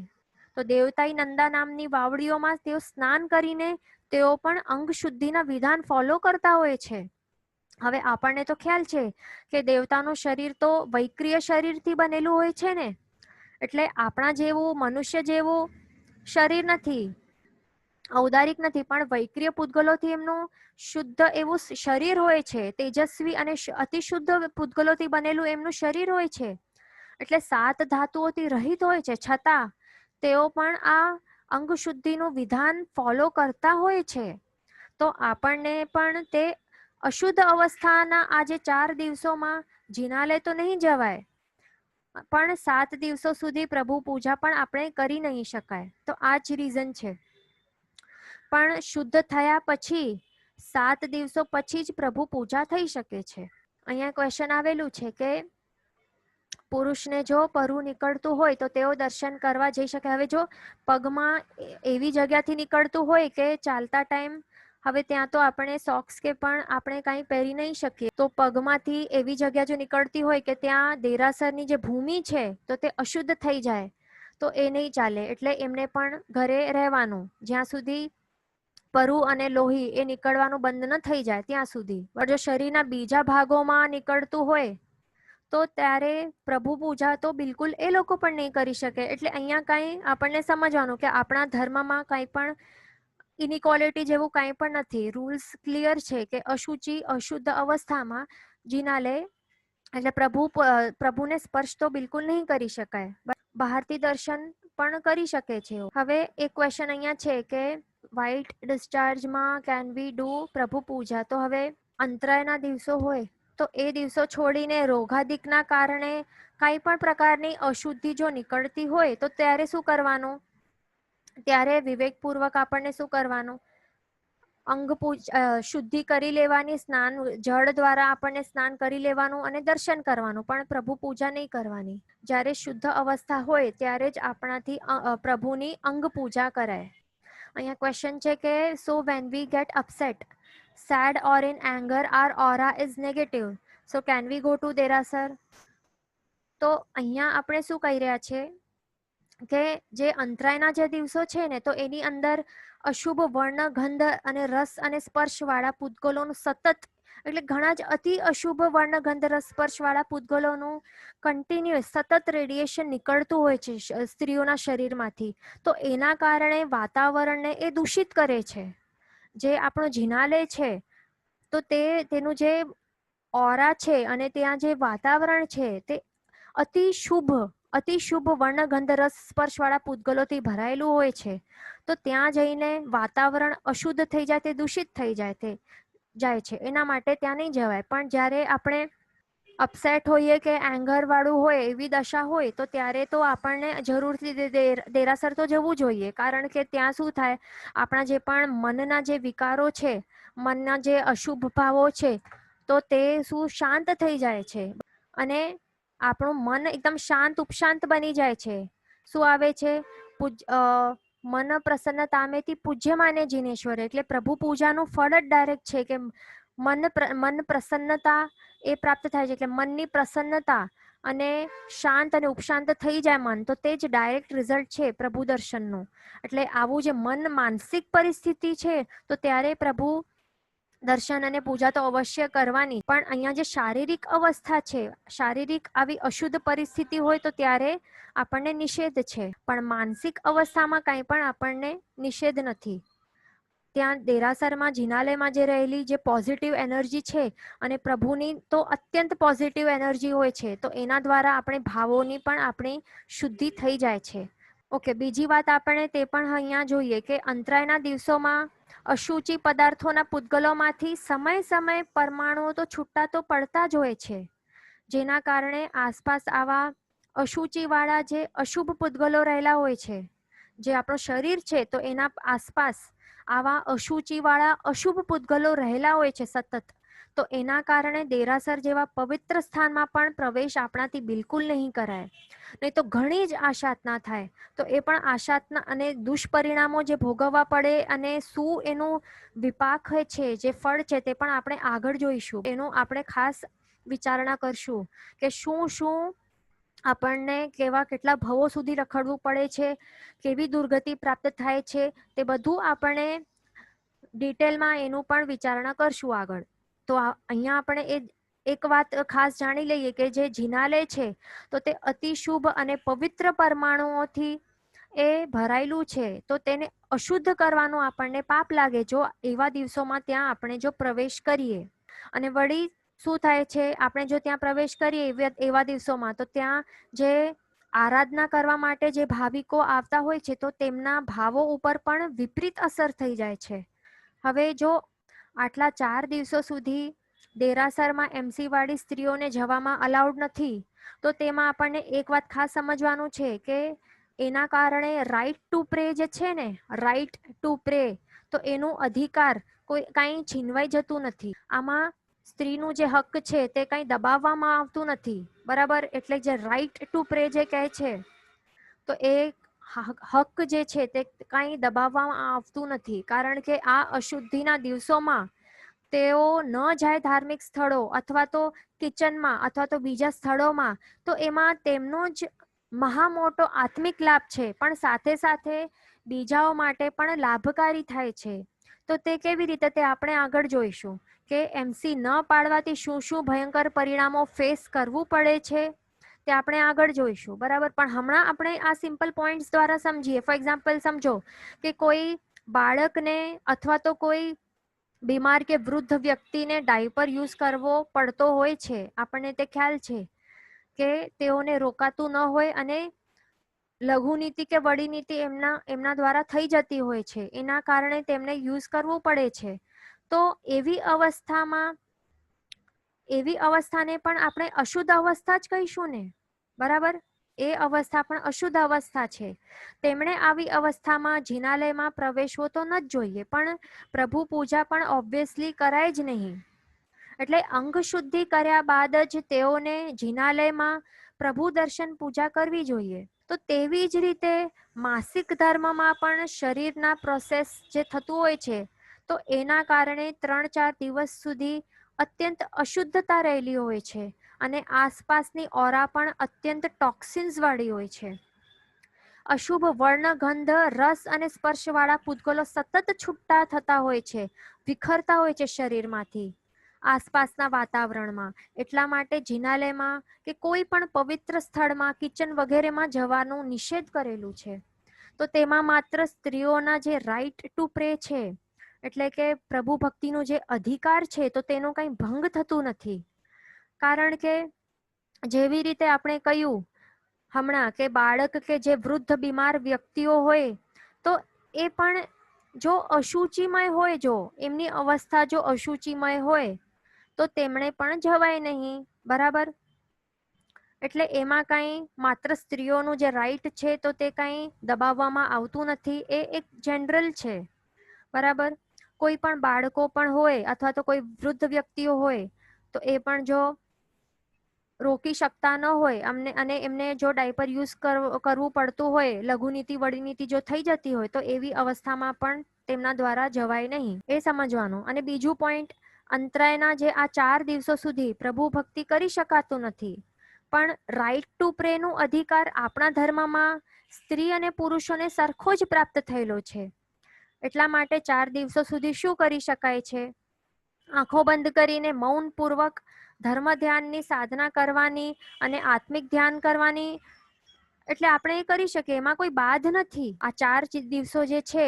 તો દેવતાઈ નંદા નામની વાવડીઓમાં તેઓ સ્નાન કરીને તેઓ પણ અંગ શુદ્ધિના વિધાન ફોલો કરતા હોય છે. હવે આપણને તો ખ્યાલ છે કે દેવતાનું શરીર તો વૈક્રિય શરીરથી બનેલું હોય છે ને, એટલે આપણા જેવું મનુષ્ય જેવું શરીર નથી, ઔદારિક નથી, પણ વૈક્રિય પૂતગલોથી એમનું શુદ્ધ એવું શરીર હોય છે, તેજસ્વી અને અતિ શુદ્ધ પૂતગલોથી બનેલું એમનું શરીર હોય છે. એટલે 7 ધાતુઓથી રહિત હોય છે, છતાં તેઓ પણ આ અંગ શુદ્ધિનું વિધાન ફોલો કરતા હોય છે. તો આપણને પણ તે અશુદ્ધ અવસ્થાના આજે 4 દિવસોમાં જિનાલય તો નહીં જવાય, પણ 7 દિવસો સુધી પ્રભુ પૂજા પણ આપણે કરી નહીં શકાય. તો આ જ રીઝન છે. પણ શુદ્ધ થયા પછી 7 દિવસો પછી જ પ્રભુ પૂજા થઈ શકે છે. અહીંયા ક્વેશ્ચન આવેલું છે કે પુરુષને જો પરુ નીકળતું હોય તો તેઓ દર્શન કરવા જઈ શકે. હવે જો પગમાં એવી જગ્યાથી નીકળતું હોય કે ચાલતા ટાઈમ, હવે ત્યાં તો આપણે સોક્સ કે પણ આપણે કાંઈ પહેરી નહીં શકીએ, તો પગમાંથી એવી જગ્યા જો નીકળતી હોય કે ત્યાં દેરાસરની જે ભૂમિ છે તો તે અશુદ્ધ થઈ જાય, તો એ નહીં ચાલે. એટલે એમને પણ ઘરે રહેવાનું જ્યાં સુધી પરુ અને લોહી એ નીકળવાનું બંધ ન થઈ જાય ત્યાં સુધી. પણ જો શરીરના બીજા ભાગોમાં નીકળતું હોય તો ત્યારે પ્રભુ પૂજા તો બિલકુલ એ લોકો પણ નહીં કરી શકે. એટલે અહીંયા કાંઈ આપણને સમજવાનું કે આપણા ધર્મમાં કાંઈ પણ ઇનઇક્વાલિટી જેવું કાંઈ પણ નથી. રૂલ્સ ક્લિયર છે કે અશુદ્ધ અવસ્થામાં જિનાલય એટલે પ્રભુને સ્પર્શ તો બિલકુલ નહીં કરી શકાય, બહારથી દર્શન પણ કરી શકે છે. હવે એક ક્વેશ્ચન અહીંયા છે કે વ્હાઇટ ડિસ્ચાર્જમાં કેન વી ડુ પ્રભુ પૂજા? તો હવે અંતરાયના દિવસો હોય તો એ દિવસો છોડીને રોગાદિકના કારણે કાંઈ પણ પ્રકારની અશુદ્ધિ જો નીકળતી હોય તો ત્યારે શું કરવાનું? ત્યારે વિવેકપૂર્વક આપણને શું કરવાનું? શુદ્ધિ કરી લેવાની, સ્નાન જળ દ્વારા આપણને સ્નાન કરી લેવાનું અને દર્શન કરવાનું, પણ પ્રભુ પૂજા નહીં કરવાની. જ્યારે શુદ્ધ અવસ્થા હોય ત્યારે જ આપણાથી પ્રભુની અંગ પૂજા કરાય. અહીંયા ક્વેશ્ચન છે કે so when we get upset, sad or in anger, our aura is negative, so can we go to દેરાસર? તો અહીંયા આપણે શું કહી રહ્યા છે કે જે અંતરાયના જે દિવસો છે ને, તો એની અંદર અશુભ વર્ણ, ગંધ અને રસ અને સ્પર્શ વાળા પૂતગલોનું સતત, એટલે ઘણા જ અતિ અશુભ વર્ણ, ગંધ, રસ, સ્પર્શ વાળા પૂતગલોનું કન્ટિન્યુઅસ સતત રેડિયેશન નીકળતું હોય છે સ્ત્રીઓના શરીરમાંથી. તો એના કારણે વાતાવરણને એ દૂષિત કરે છે. જે આપણો જિનાલય છે તો તેનું જે ઓરા છે અને ત્યાં જે વાતાવરણ છે તે અતિ શુભ વર્ણ, ગંધ, રસ, સ્પર્શ વાળા પૂતગલોથી ભરાયેલું હોય છે. તો ત્યાં જઈને વાતાવરણ અશુદ્ધ થઈ જાય, તે દૂષિત થઈ જાય છે. એના માટે ત્યાં નહીં જવાય. પણ જ્યારે આપણે અપસેટ હોઈએ કે એંગર વાળું હોય, એવી દશા હોય, તો ત્યારે તો આપણને જરૂરથી દેરાસર તો જવું જોઈએ. કારણ કે ત્યાં શું થાય, આપણા જે પણ મનના જે વિકારો છે, મનના જે અશુભ ભાવો છે, તો તે શું શાંત થઈ જાય છે અને આપણું મન એકદમ શાંત ઉપશાંત બની જાય છે. શું આવે છે? મન પ્રસન્ન તામેથી પૂજ્ય માને જીનેશ્વર. એટલે પ્રભુ પૂજાનું ફળ જ ડાયરેક્ટ છે કે મન પ્રસન્નતા એ પ્રાપ્ત થાય છે. એટલે મનની પ્રસન્નતા અને શાંત અને ઉપશાંત થઈ જાય મન, તો તે જ ડાયરેક્ટ રિઝલ્ટ છે પ્રભુ દર્શનનું. એટલે આવું જે મન માનસિક પરિસ્થિતિ છે તો ત્યારે પ્રભુ દર્શન અને પૂજા તો અવશ્ય કરવાની. પણ અહીંયા જે શારીરિક અવસ્થા છે, શારીરિક આવી અશુદ્ધ પરિસ્થિતિ હોય તો ત્યારે આપણને નિષેધ છે, પણ માનસિક અવસ્થામાં કાંઈ પણ આપણને નિષેધ નથી. ત્યાં દેરાસરમાં, જિનાલયમાં જે રહેલી જે પોઝિટિવ એનર્જી છે, અને પ્રભુની તો અત્યંત પોઝિટિવ એનર્જી હોય છે, તો એના દ્વારા આપણે ભાવોની પણ આપણી શુદ્ધિ થઈ જાય છે. ઓકે, બીજી વાત આપણે તે પણ અહીંયા જોઈએ કે અંતરાયના દિવસોમાં અશુચિ પદાર્થોના પૂતગલોમાંથી સમય પરમાણુઓ તો છૂટા તો પડતા જ હોય છે, જેના કારણે આસપાસ આવા અશુચિવાળા જે અશુભ પૂતગલો રહેલા હોય છે, જે આપણું શરીર છે તો એના આસપાસ આવા અશુચિવાળા અશુભ પૂતગલો રહેલા હોય છે સતત. તો એના કારણે દેરાસર જેવા પવિત્ર સ્થાનમાં પણ પ્રવેશ આપણાથી બિલકુલ નહીં કરાય. નહીં તો ઘણી જ આશાતના થાય. તો એ પણ આશાતના અને દુષ્પરિણામો જે ભોગવવા પડે અને શું એનું વિપાક છે, જે ફળ છે, તે પણ આપણે આગળ જોઈશું. એનું આપણે ખાસ વિચારણા કરશું કે શું શું આપણને કેવા કેટલા ભવો સુધી રખડવું પડે છે, કેવી દુર્ગતિ પ્રાપ્ત થાય છે, તે બધું આપણે ડિટેલમાં એનું પણ વિચારણા કરશું આગળ. તો અહીંયા આપણે એક વાત ખાસ જાણી લઈએ કે જે જિનાલય છે તો તે અતિ શુભ અને પવિત્ર પરમાણુઓથી એ ભરાયેલું છે. તો તેને અશુદ્ધ કરવાનું આપણને પાપ લાગે જો એવા દિવસોમાં ત્યાં આપણે જો પ્રવેશ કરીએ. અને વળી શું થાય છે, આપણે જો ત્યાં પ્રવેશ કરીએ એવા દિવસોમાં તો ત્યાં જે આરાધના કરવા માટે જે ભાવિકો આવતા હોય છે તો તેમના ભાવો ઉપર પણ વિપરીત અસર થઈ જાય છે. હવે જો આટલા 4 દિવસો સુધી દેરાસરમાં એમસી વાળી સ્ત્રીઓને જવામાં અલાઉડ નથી, તો તેમાં આપણને એક વાત ખાસ સમજવાનું છે કે એના કારણે રાઈટ ટુ પ્રે જે છે ને, રાઈટ ટુ પ્રે, તો એનું અધિકાર કોઈ કાંઈ છીનવાઈ જતું નથી. આમાં સ્ત્રીનું જે હક છે તે કંઈ દબાવવામાં આવતું નથી, બરાબર. એટલે જે રાઈટ ટુ પ્રે જે કહે છે તો એ હક જે છે તે કાંઈ દબાવવામાં આવતું નથી. કારણ કે આ અશુદ્ધિના દિવસોમાં તેઓ ન જાય ધાર્મિક સ્થળો અથવા તો કિચનમાં અથવા તો બીજા સ્થળોમાં, તો એમાં તેમનો જ મહા મોટો આત્મિક લાભ છે, પણ સાથે સાથે બીજાઓ માટે પણ લાભકારી થાય છે. તો તે કેવી રીતે તે આપણે આગળ જોઈશું કે એમસી ન પાડવાથી શું શું ભયંકર પરિણામો ફેસ કરવું પડે છે તે આપણે આગળ જોઈશું, બરાબર. પણ હમણાં આપણે આ સિમ્પલ પોઈન્ટ્સ દ્વારા સમજીએ. ફોર એક્ઝામ્પલ સમજો કે કોઈ બાળકને અથવા તો કોઈ બીમાર કે વૃદ્ધ વ્યક્તિને ડાયપર યુઝ કરવો પડતો હોય છે. આપણને તે ખ્યાલ છે કે તેઓને રોકાતું ન હોય અને લઘુનીતિ કે વડી નીતિ એમના દ્વારા થઈ જતી હોય છે. એના કારણે તેમને યુઝ કરવું પડે છે. તો એવી અવસ્થાને પણ આપણે અશુદ્ધ અવસ્થા જ કહીશું ને, બરાબર. એ અવસ્થા પણ અશુદ્ધ અવસ્થા છે. તેમણે આવી અવસ્થામાં જિનાલયમાં પ્રવેશવો તો ન જ જોઈએ, પણ પ્રભુ પૂજા પણ ઓબ્વિયસલી કરાય જ નહીં. એટલે અંગ શુદ્ધિ કર્યા બાદ જ તેઓને જિનાલયમાં પ્રભુ દર્શન પૂજા કરવી જોઈએ. તો તેવી જ રીતે માસિક ધર્મમાં પણ શરીરના પ્રોસેસ જે થતું હોય છે તો એના કારણે 3-4 દિવસ સુધી અત્યંત અશુદ્ધતા રહેલી હોય છે અને આસપાસની ઓરા પણ અત્યંત ટોક્સિન્સ વાળી હોય છે. અશુભ વર્ણ, ગંધ, રસ અને સ્પર્શવાળા પૂતગલો સતત છૂટા થતા હોય છે, વિખરતા હોય છે શરીરમાંથી આસપાસના વાતાવરણમાં. એટલા માટે જિનાલયમાં કે કોઈ પણ પવિત્ર સ્થળમાં કિચન વગેરેમાં જવાનું નિષેધ કરેલું છે. તો તેમાં માત્ર સ્ત્રીઓના જે રાઈટ ટુ પ્રે છે, એટલે કે પ્રભુ ભક્તિનો જે અધિકાર છે, તો તેનો કંઈ ભંગ થતું નથી. કારણ કે જેવી રીતે આપણે કહ્યું હમણાં કે બાળક કે જે વૃદ્ધ બીમાર વ્યક્તિઓ હોય તો એ પણ જો અશુચિમય હોય, જો એમની અવસ્થા જો અશુચિમય હોય તો તેમણે પણ જવાય નહીં, બરાબર. એટલે એમાં કંઈ માત્ર સ્ત્રીઓનું જે રાઈટ છે તો તે કંઈ દબાવવામાં આવતું નથી. એ એક જનરલ છે, બરાબર. કોઈ પણ બાળકો પણ હોય અથવા તો કોઈ વૃદ્ધ વ્યક્તિઓ હોય તો એ પણ જો રોકી શકતા ન હોય અને એમને જો ડાયપર યુઝ કરવું પડતું હોય, લઘુનીતિ વડીનીતિ જો થઈ જતી હોય, તો એવી અવસ્થામાં પણ તેમના દ્વારા જવાય નહીં, એ સમજવાનું. અને બીજું પોઈન્ટ, અંતરાયના જે આ 4 દિવસો સુધી પ્રભુ ભક્તિ કરી શકાતું નથી, પણ રાઈટ ટુ પ્રે નું અધિકાર આપણા ધર્મમાં સ્ત્રી અને પુરુષોને સરખો જ પ્રાપ્ત થયેલો છે. એટલા માટે 4 દિવસો સુધી શું કરી શકાય છે? આંખો બંધ કરીને મૌન પૂર્વક ધર્મ ધ્યાનની સાધના કરવાની અને આત્મિક ધ્યાન કરવાની. એટલે આપણે એ કરી શકીએ, એમાં કોઈ બાધ નથી. આ 4 દિવસો જે છે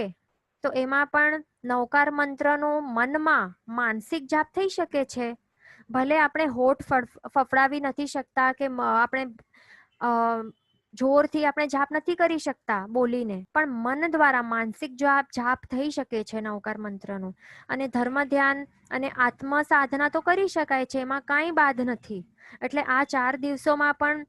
તો એમાં પણ નવકાર મંત્રનો મનમાં માનસિક જાપ થઈ શકે છે. ભલે આપણે હોઠ ફફડાવી નથી શકતા કે આપણે જોરથી આપણે જાપ નથી કરી શકતા બોલીને, પણ મન દ્વારા માનસિક જાપ થઈ શકે છે નવકાર મંત્રનું. અને ધર્મ ધ્યાન અને આત્મ સાધના તો કરી શકાય છે, એમાં કાંઈ બાધ નથી. એટલે આ 4 દિવસોમાં પણ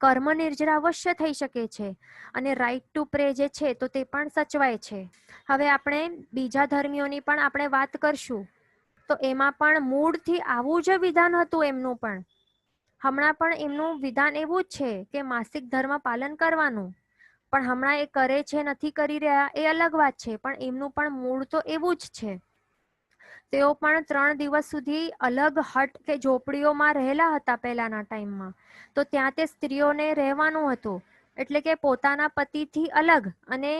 કર્મ નિર્જરા અવશ્ય થઈ શકે છે અને રાઈટ ટુ પ્રે જે છે તો તે પણ સચવાય છે. હવે આપણે બીજા ધર્મીઓની પણ આપણે વાત કરશું તો એમાં પણ મૂળથી આવું જ વિધાન હતું એમનું પણ. હમણાં પણ એમનું વિધાન એવું જ છે કે માસિક ધર્મ પાલન કરવાનું, પણ હમણાં એ કરે છે નથી કરી રહ્યા એ અલગ વાત છે, પણ એમનું પણ મૂળ તો એવું જ છે. તેઓ પણ 3 દિવસ સુધી અલગ હટ કે ઝોપડીઓમાં રહેલા હતા પહેલાના ટાઈમમાં. તો ત્યાં તે સ્ત્રીઓને રહેવાનું હતું, એટલે કે પોતાના પતિથી અલગ અને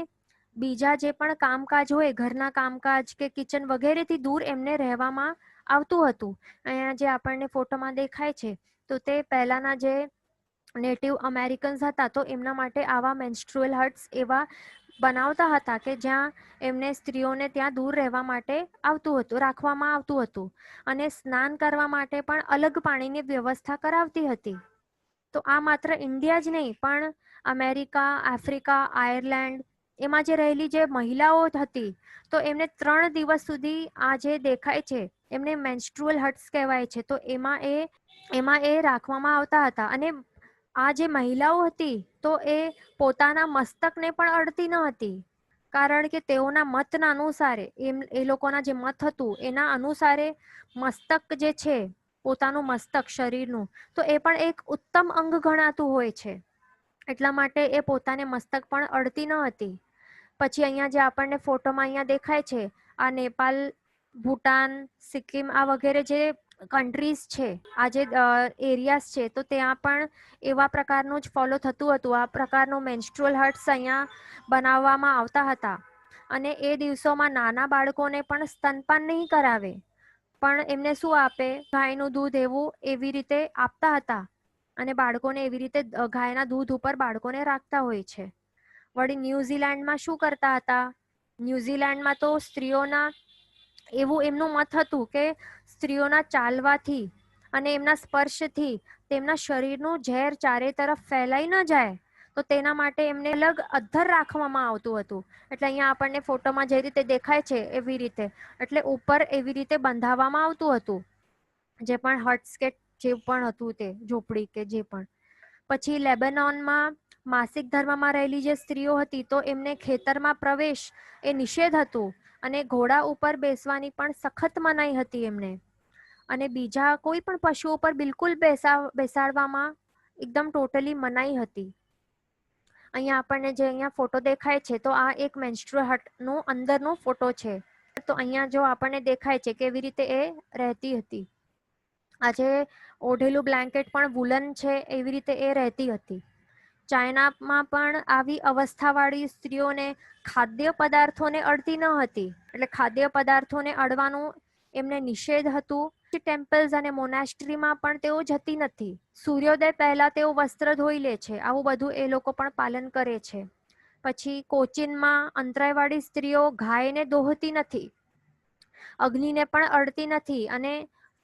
બીજા જે પણ કામકાજ હોય, ઘરના કામકાજ કે કિચન વગેરેથી દૂર એમને રહેવામાં આવતું હતું. અહીંયા જે આપણને ફોટોમાં દેખાય છે તો તે પહેલાના જે નેટિવ અમેરિકન્સ હતા તો એમના માટે આવા મેન્સ્ટ્રુઅલ હટ્સ એવા બનાવતા હતા કે જ્યાં એમને સ્ત્રીઓને ત્યાં દૂર રહેવા માટે આવતું હતું, રાખવામાં આવતું હતું. અને સ્નાન કરવા માટે પણ અલગ પાણીની વ્યવસ્થા કરાવતી હતી. તો આ માત્ર ઇન્ડિયા જ નહીં, પણ અમેરિકા, આફ્રિકા, આયર્લેન્ડ એમાં જે રહેલી જે મહિલાઓ હતી તો એમને 3 દિવસ સુધી આ જે દેખાય છે એમને મેન્સ્ટ્રુઅલ હટ્સ કહેવાય છે. તો એમાં એ રાખવામાં આવતા હતા. અને આ જે મહિલાઓ હતી તો એ પોતાના મસ્તકને પણ અડતી ન હતી, કારણ કે તેઓના મતના અનુસારે એ લોકોના જે મત હતું એના અનુસારે મસ્તક જે છે, પોતાનું મસ્તક શરીરનું, તો એ પણ એક ઉત્તમ અંગ ગણાતું હોય છે. એટલા માટે એ પોતાને મસ્તક પણ અડતી ન હતી. પછી અહીંયા જે આપણને ફોટોમાં અહીંયા દેખાય છે, આ નેપાલ, ભૂટાન, સિક્કિમ આ વગેરે જે કન્ટ્રીઝ છે, આ જે એરિયાઝ છે, તો ત્યાં પણ એવા પ્રકારનું જ ફોલો થતું હતું. આ પ્રકારનું મેન્સ્ટ્રુઅલ હટ્સ અહીંયા બનાવવામાં આવતા હતા. અને એ દિવસોમાં નાના બાળકોને પણ સ્તનપાન નહીં કરાવે, પણ એમને શું આપે, ગાયનું દૂધ એવું એવી રીતે આપતા હતા. અને બાળકોને એવી રીતે ગાયના દૂધ ઉપર બાળકોને રાખતા હોય છે. વળી ન્યુઝીલેન્ડમાં શું કરતા હતા, ન્યુઝીલેન્ડમાં તો સ્ત્રીઓના એવું એમનું મત હતું કે સ્ત્રીઓના ચાલવાથી અને એમના સ્પર્શથી તેમના શરીરનું ઝેર ચારે તરફ ફેલાઈ ન જાય, તો તેના માટે એમને અલગ અદ્ધર રાખવામાં આવતું હતું. એટલે અહીંયા આપણને ફોટોમાં જે રીતે દેખાય છે એવી રીતે, એટલે ઉપર એવી રીતે બંધાવવામાં આવતું હતું જે પણ હટ્સ કે જે પણ હતું તે ઝોપડી કે જે પણ. પછી લેબેનોનમાં માસિક ધર્મમાં રહેલી જે સ્ત્રીઓ હતી તો એમને ખેતરમાં પ્રવેશ એ નિષેધ હતું, અને ઘોડા ઉપર બેસવાની પણ સખત મનાઈ હતી એમને. અને બીજા કોઈ પણ પશુઓ પર બિલકુલ બેસાડવામાં એકદમ ટોટલી મનાઈ હતી. અહીંયા આપણને જે અહીંયા ફોટો દેખાય છે તો આ એક મેન્સ્ટ્રુઅલ હટનો અંદરનો ફોટો છે. તો અહીંયા જો આપણને દેખાય છે કેવી રીતે એ રહેતી હતી. આજે ઓઢેલું બ્લેન્કેટ પણ વુલન છે એવી રીતે એ રહેતી હતી. ચાઇનામાં પણ આવી અવસ્થાવાળી સ્ત્રીઓને ખાદ્ય પદાર્થોને અડતી ન હતી, એટલે ખાદ્ય પદાર્થોને અડવાનું એમને નિષેધ હતું. ટેમ્પલ્સ અને મોનેસ્ટ્રીમાં પણ તેઓ જતી નથી. સૂર્યોદય પહેલા તેઓ વસ્ત્ર ધોઈ લે છે. આવું બધું એ લોકો પણ પાલન કરે છે. પછી કોચીનમાં અંતરાયવાળી સ્ત્રીઓ ગાયને દોહતી નથી, અગ્નિને પણ અડતી નથી, અને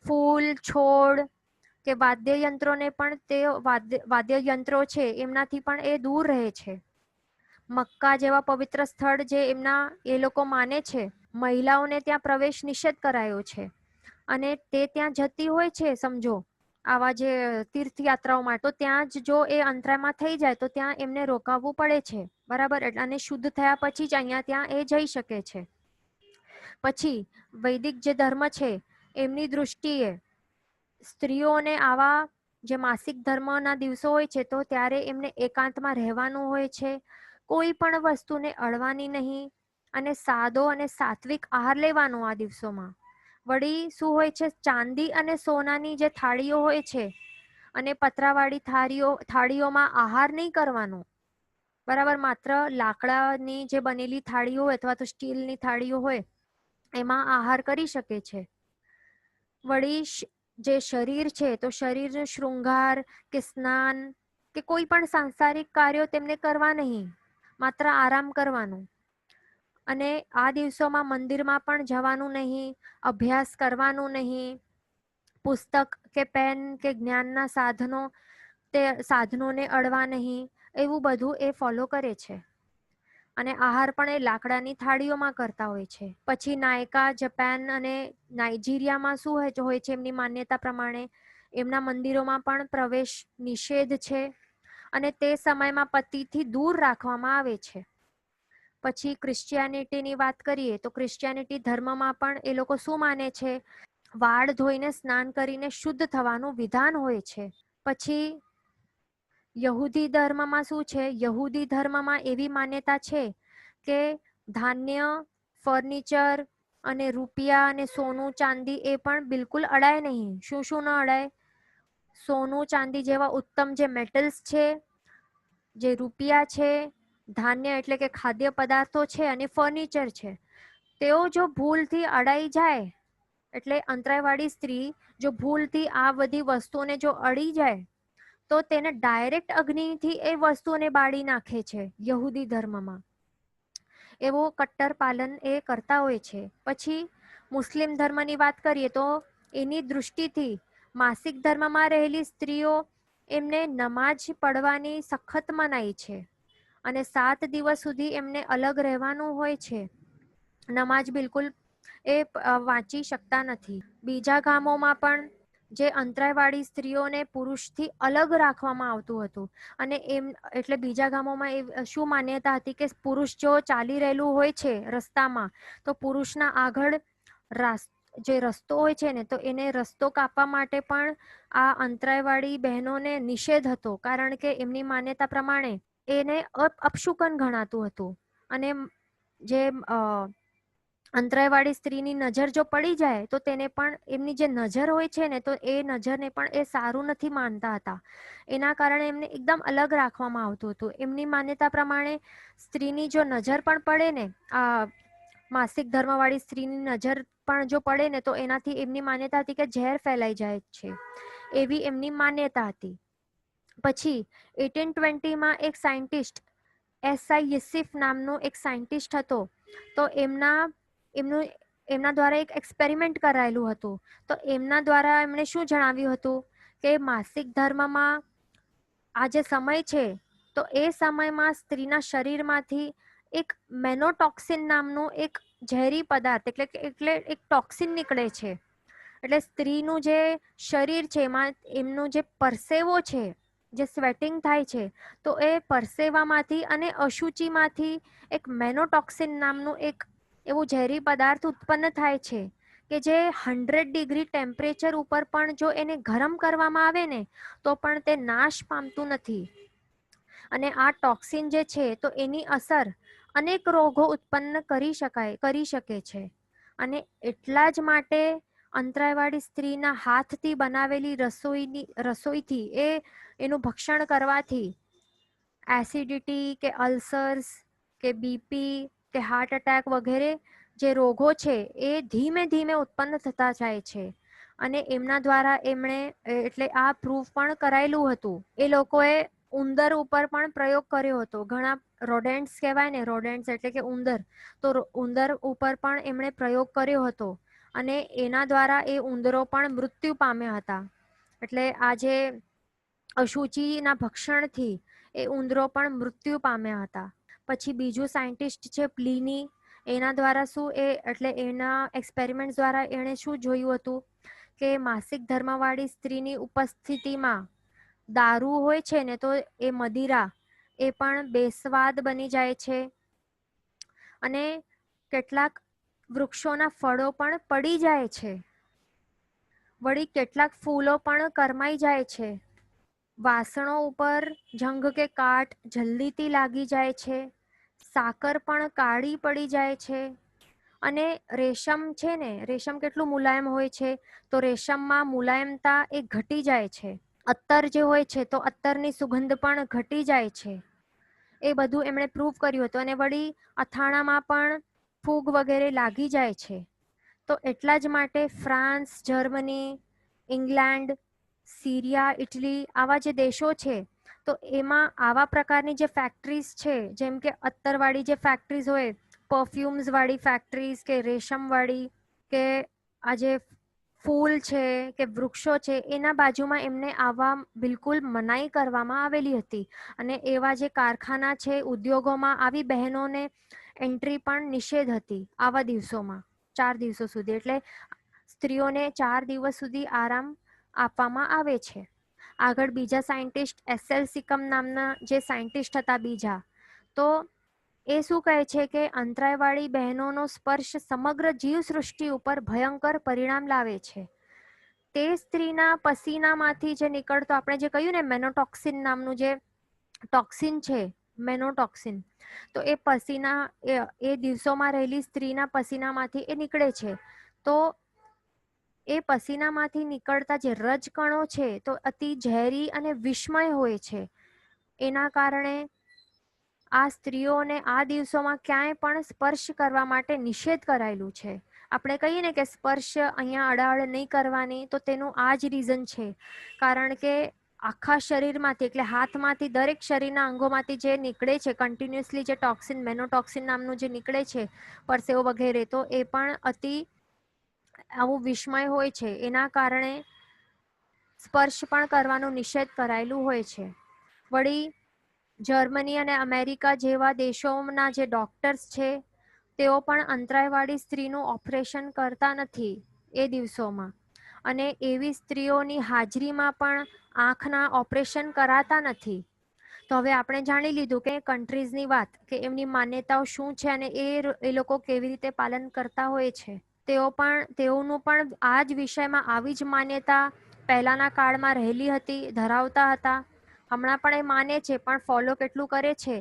ફૂલ, છોડ કે વાદ્યયંત્રોને પણ તે વાદ્યયંત્રો છે એમનાથી પણ એ દૂર રહે છે. મક્કા જેવા પવિત્ર સ્થળ જે એમના એ લોકો માને છે, મહિલાઓને ત્યાં પ્રવેશ નિષેધ કરાયો છે. અને તે ત્યાં જતી હોય છે, સમજો આવા જે તીર્થયાત્રાઓ માટે, તો ત્યાં જ જો એ અંતરાયમાં થઈ જાય તો ત્યાં એમને રોકાવવું પડે છે, બરાબર. અને શુદ્ધ થયા પછી જ અહીંયા ત્યાં એ જઈ શકે છે. પછી વૈદિક જે ધર્મ છે એમની દૃષ્ટિએ સ્ત્રીઓને આવા જે માસિક ધર્મના દિવસો હોય છે તો ત્યારે એમને એકાંતમાં રહેવાનું હોય છે, કોઈ પણ વસ્તુને અડવાની નહીં, અને સાદો અને સાત્વિક આહાર લેવાનો આ દિવસોમાં. વળી શું હોય છે, ચાંદી અને સોનાની જે થાળીઓ હોય છે અને પતરાવાળી થાળીઓમાં આહાર નહીં કરવાનો, બરાબર. માત્ર લાકડાની જે બનેલી થાળીઓ હોય અથવા તો સ્ટીલની થાળીઓ હોય એમાં આહાર કરી શકે છે. વળી જે શરીર છે તો શરીરનો શૃંગાર કે સ્નાન કે કોઈ પણ સાંસારિક કાર્યો તેમને કરવા નહીં, માત્ર આરામ કરવાનું. અને આ દિવસોમાં મંદિરમાં પણ જવાનું નહીં, અભ્યાસ કરવાનું નહીં, પુસ્તક કે પેન કે જ્ઞાનના સાધનોને અડવા નહીં, એવું બધું એ ફોલો કરે છે. અને આહાર પણ એ લાકડાની થાળીઓમાં કરતા હોય છે. પછી નાયકા, જાપાન અને નાઇજીરિયામાં શું હોય છે, એમની માન્યતા પ્રમાણે એમના મંદિરોમાં પણ પ્રવેશ નિષેધ છે, અને તે સમયમાં પતિથી દૂર રાખવામાં આવે છે. પછી ક્રિશ્ચિયાનિટીની વાત કરીએ તો ક્રિશ્ચિયાનિટી ધર્મમાં પણ એ લોકો શું માને છે વાળ ધોઈને સ્નાન કરીને શુદ્ધ થવાનું વિધાન હોય છે. પછી યહૂદી ધર્મમાં શું છે? યહૂદી ધર્મમાં એવી માન્યતા છે કે ધાન્ય, ફર્નિચર અને રૂપિયા અને સોનું ચાંદી એ પણ બિલકુલ અડાય નહીં. શું શું ન અડાય? સોનું ચાંદી જેવા ઉત્તમ જે મેટલ્સ છે, જે રૂપિયા છે, ધાન્ય એટલે કે ખાદ્ય પદાર્થો છે અને ફર્નિચર છે, તેઓ જો ભૂલથી અડાઈ જાય, એટલે અંતરાયવાળી સ્ત્રી જો ભૂલથી આ બધી વસ્તુઓને જો અડી જાય તો તેને ડાયરેક્ટ અગ્નિથી એ વસ્તુઓને બાળી નાખે છે યહૂદી ધર્મમાં. એવો કટ્ટર પાલન એ કરતા હોય છે. પછી મુસ્લિમ ધર્મની વાત કરીએ તો એની દૃષ્ટિથી માસિક ધર્મમાં રહેલી સ્ત્રીઓ એમને નમાજ પડવાની સખત મનાઈ છે અને 7 દિવસ સુધી એમને અલગ રહેવાનું હોય છે. નમાજ બિલકુલ એ વાંચી શકતા નથી. બીજા ગામોમાં પણ જે અંતરાયવાળી સ્ત્રીઓને પુરુષથી અલગ રાખવામાં આવતું હતું અને એમ એટલે બીજા ગામોમાં એ શું માન્યતા હતી કે પુરુષ જો ચાલી રહેલું હોય છે રસ્તામાં તો પુરુષના આગળ જે રસ્તો હોય છે ને, તો એને રસ્તો કાપવા માટે પણ આ અંતરાયવાળી બહેનોને નિષેધ હતો, કારણ કે એમની માન્યતા પ્રમાણે એને અપશુકન ગણાતું હતું. અને જે અંતરાયવાળી સ્ત્રીની નજર જો પડી જાય તો તેને પણ એમની જે નજર હોય છે ને, તો એ નજરને પણ એ સારું નથી માનતા હતા. એના કારણે એમને એકદમ અલગ રાખવામાં આવતું હતું. એમની માન્યતા પ્રમાણે સ્ત્રીની જો નજર પણ પડે ને, આ માસિક ધર્મવાળી સ્ત્રીની નજર પણ જો પડે ને, તો એનાથી એમની માન્યતા હતી કે ઝેર ફેલાઈ જાય છે, એવી એમની માન્યતા હતી. પછી 1820માં એક સાયન્ટિસ્ટ એસઆઈ યસિફ નામનો એક સાયન્ટિસ્ટ હતો. તો એમના દ્વારા એક એક્સપેરિમેન્ટ કરાયેલું હતું. તો એમના દ્વારા એમણે શું જણાવ્યું હતું કે માસિક ધર્મમાં આ જે સમય છે, તો એ સમયમાં સ્ત્રીના શરીરમાંથી એક મેનોટોક્સિન નામનું એક ઝેરી પદાર્થ એટલે એક ટોક્સિન નીકળે છે. એટલે સ્ત્રીનું જે શરીર છે એમાં એમનો જે પરસેવો છે, જે સ્વેટિંગ થાય છે, તો એ પરસેવામાંથી અને અશુચિમાંથી એક મેનોટોક્સિન નામનું એક એવું ઝેરી પદાર્થ ઉત્પન્ન થાય છે કે જે 100 ડિગ્રી ટેમ્પરેચર ઉપર પણ જો એને ગરમ કરવામાં આવે ને, તો પણ તે નાશ પામતું નથી. અને આ ટોક્સિન જે છે, તો એની અસર અનેક રોગો ઉત્પન્ન કરી શકે છે. અને એટલા જ માટે અંતરાયવાળી સ્ત્રીના હાથથી બનાવેલી રસોઈથી એનું ભક્ષણ કરવાથી એસિડિટી કે અલ્સર્સ કે બીપી કે હાર્ટ એટેક વગેરે જે રોગો છે એ ધીમે ધીમે ઉત્પન્ન થતા જાય છે. અને એમના દ્વારા એમણે એટલે આ પ્રૂફ પણ કરાયેલું હતું. એ લોકોએ ઉંદર ઉપર પણ પ્રયોગ કર્યો હતો. ઘણા રોડેન્ટ્સ કહેવાય ને, રોડેન્ટ્સ એટલે કે ઉંદર, તો ઉંદર ઉપર પણ એમણે પ્રયોગ કર્યો હતો અને એના દ્વારા એ ઉંદરો પણ મૃત્યુ પામ્યા હતા. એટલે આ જે અશુચિના ભક્ષણથી એ ઉંદરો પણ મૃત્યુ પામ્યા હતા. પછી બીજું સાયન્ટિસ્ટ છે પ્લિની, એના દ્વારા શું એટલે એના એક્સપેરિમેન્ટ દ્વારા એણે શું જોયું હતું કે માસિક ધર્મવાળી સ્ત્રીની ઉપસ્થિતિમાં દારૂ હોય છે ને, તો એ મદિરા એ પણ બેસ્વાદ બની જાય છે અને કેટલાક વૃક્ષોના ફળો પણ પડી જાય છે. વળી કેટલાક ફૂલો પણ કરમાઈ જાય છે. વાસણો ઉપર જંગ કે કાટ જલ્દીથી લાગી જાય છે. સાકર પણ કાળી પડી જાય છે. અને રેશમ છે ને, રેશમ કેટલું મુલાયમ હોય છે, તો રેશમમાં મુલાયમતા એ ઘટી જાય છે. અત્તર જે હોય છે, તો અત્તરની સુગંધ પણ ઘટી જાય છે. એ બધું એમણે પ્રૂવ કર્યું હતું. અને વળી અથાણામાં પણ ફૂગ વગેરે લાગી જાય છે. તો એટલા જ માટે France, Germany, England, Syria, Italy આવા જે દેશો છે, તો એમાં આવા પ્રકારની જે ફેક્ટરીઝ છે, જેમ કે અત્તરવાળી જે ફેક્ટરીઝ હોય, પરફ્યુમ્સ વાળી ફેક્ટરીઝ કે રેશમવાળી કે આ જે ફૂલ છે કે વૃક્ષો છે, એના બાજુમાં એમને આવા બિલકુલ મનાઈ કરવામાં આવેલી હતી. અને એવા જે કારખાના છે, ઉદ્યોગોમાં આવી બહેનોને એન્ટ્રી પણ નિષેધ હતી આવા દિવસોમાં 4 દિવસો સુધી. એટલે સ્ત્રીઓને 4 દિવસ સુધી આરામ આપવામાં આવે છે. આગળ બીજા સાયન્ટિસ્ટ SL સિકમ નામના જે સાયન્ટિસ્ટ હતા બીજા, તો એ શું કહે છે કે અંતરાયવાળી બહેનોનો સ્પર્શ સમગ્ર જીવસૃષ્ટિ ઉપર ભયંકર પરિણામ લાવે છે. તે સ્ત્રીના પસીનામાંથી જે નીકળતો, આપણે જે કહ્યું ને મેનોટોક્સિન નામનું જે ટોક્સિન છે, મેનોટોક્સિન, તો એ પસીના એ દિવસોમાં રહેલી સ્ત્રીના પસીનામાંથી એ નીકળે છે. તો એ પસીનામાંથી નીકળતા જે રજકણો છે તો અતિ ઝેરી અને વિસ્મય હોય છે. એના કારણે આ સ્ત્રીઓને આ દિવસોમાં ક્યાંય પણ સ્પર્શ કરવા માટે નિષેધ કરાયેલું છે. આપણે કહીએ ને કે સ્પર્શ અહીંયા અડાઅડ નહીં કરવાની, તો તેનું આ જ રીઝન છે. કારણ કે આખા શરીરમાંથી, એટલે હાથમાંથી, દરેક શરીરના અંગોમાંથી જે નીકળે છે કન્ટિન્યુઅસલી, જે ટોક્સિન, મેનોટોક્સિન નામનું જે નીકળે છે પરસેવો વગેરે, તો એ પણ અતિ આવું વિસ્મય હોય છે. એના કારણે સ્પર્શ પણ કરવાનું નિષેધ કરાયેલું હોય છે. વળી જર્મની અને અમેરિકા જેવા દેશોના જે ડોક્ટર્સ છે તેઓ પણ અંતરાયવાળી સ્ત્રીનું ઓપરેશન કરતા નથી એ દિવસોમાં, અને એવી સ્ત્રીઓની હાજરીમાં પણ આંખના ઓપરેશન કરાતા નથી. તો હવે આપણે જાણી લીધું કે કન્ટ્રીઝની વાત, કે એમની માન્યતાઓ શું છે અને એ લોકો કેવી રીતે પાલન કરતા હોય છે. તેઓનું પણ આ જ વિષયમાં આવી જ માન્યતા પહેલાના કાળમાં રહેલી હતી, ધરાવતા હતા. હમણાં પણ એ માને છે, પણ ફોલો કેટલું કરે છે.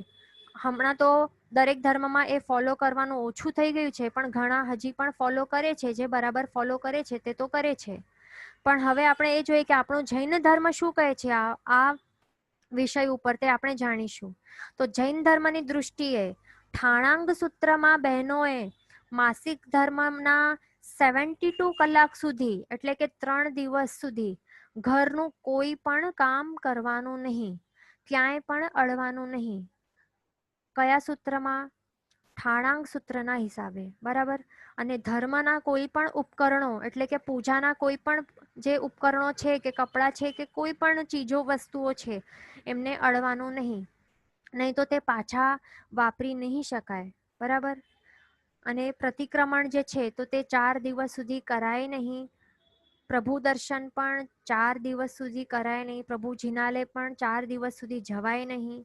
હમણાં તો દરેક ધર્મમાં એ ફોલો કરવાનું ઓછું થઈ ગયું છે, પણ ઘણા હજી પણ ફોલો કરે છે. જે બરાબર ફોલો કરે છે તે તો કરે છે. પણ હવે આપણે એ જોઈએ કે આપણો જૈન ધર્મ શું કહે છે આ વિષય ઉપર, તે આપણે જાણીશું. તો જૈન ધર્મની દૃષ્ટિએ ઠાણાંગ સૂત્રમાં બહેનોએ માસિક ધર્મના 72 કલાક સુધી, એટલે કે 3 દિવસ સુધી ઘરનું કોઈ પણ કામ કરવાનું નહીં, ક્યાંય પણ અડવાનું નહીં. કયા સૂત્રમાં? ઠાણાંગ સૂત્રના હિસાબે, બરાબર. અને ધર્મના કોઈ પણ ઉપકરણો, એટલે કે પૂજાના કોઈ પણ જે ઉપકરણો છે, કે કપડાં છે, કે કોઈ પણ ચીજો વસ્તુઓ છે, એમને અડવાનું નહીં. નહીં તો તે પાછા વાપરી નહીં શકાય, બરાબર. અને પ્રતિક્રમણ જે છે તો તે 4 દિવસ સુધી કરાય નહીં. પ્રભુ દર્શન પણ 4 દિવસ સુધી કરાય નહીં. પ્રભુ જિનાલય પણ 4 દિવસ સુધી જવાય નહીં.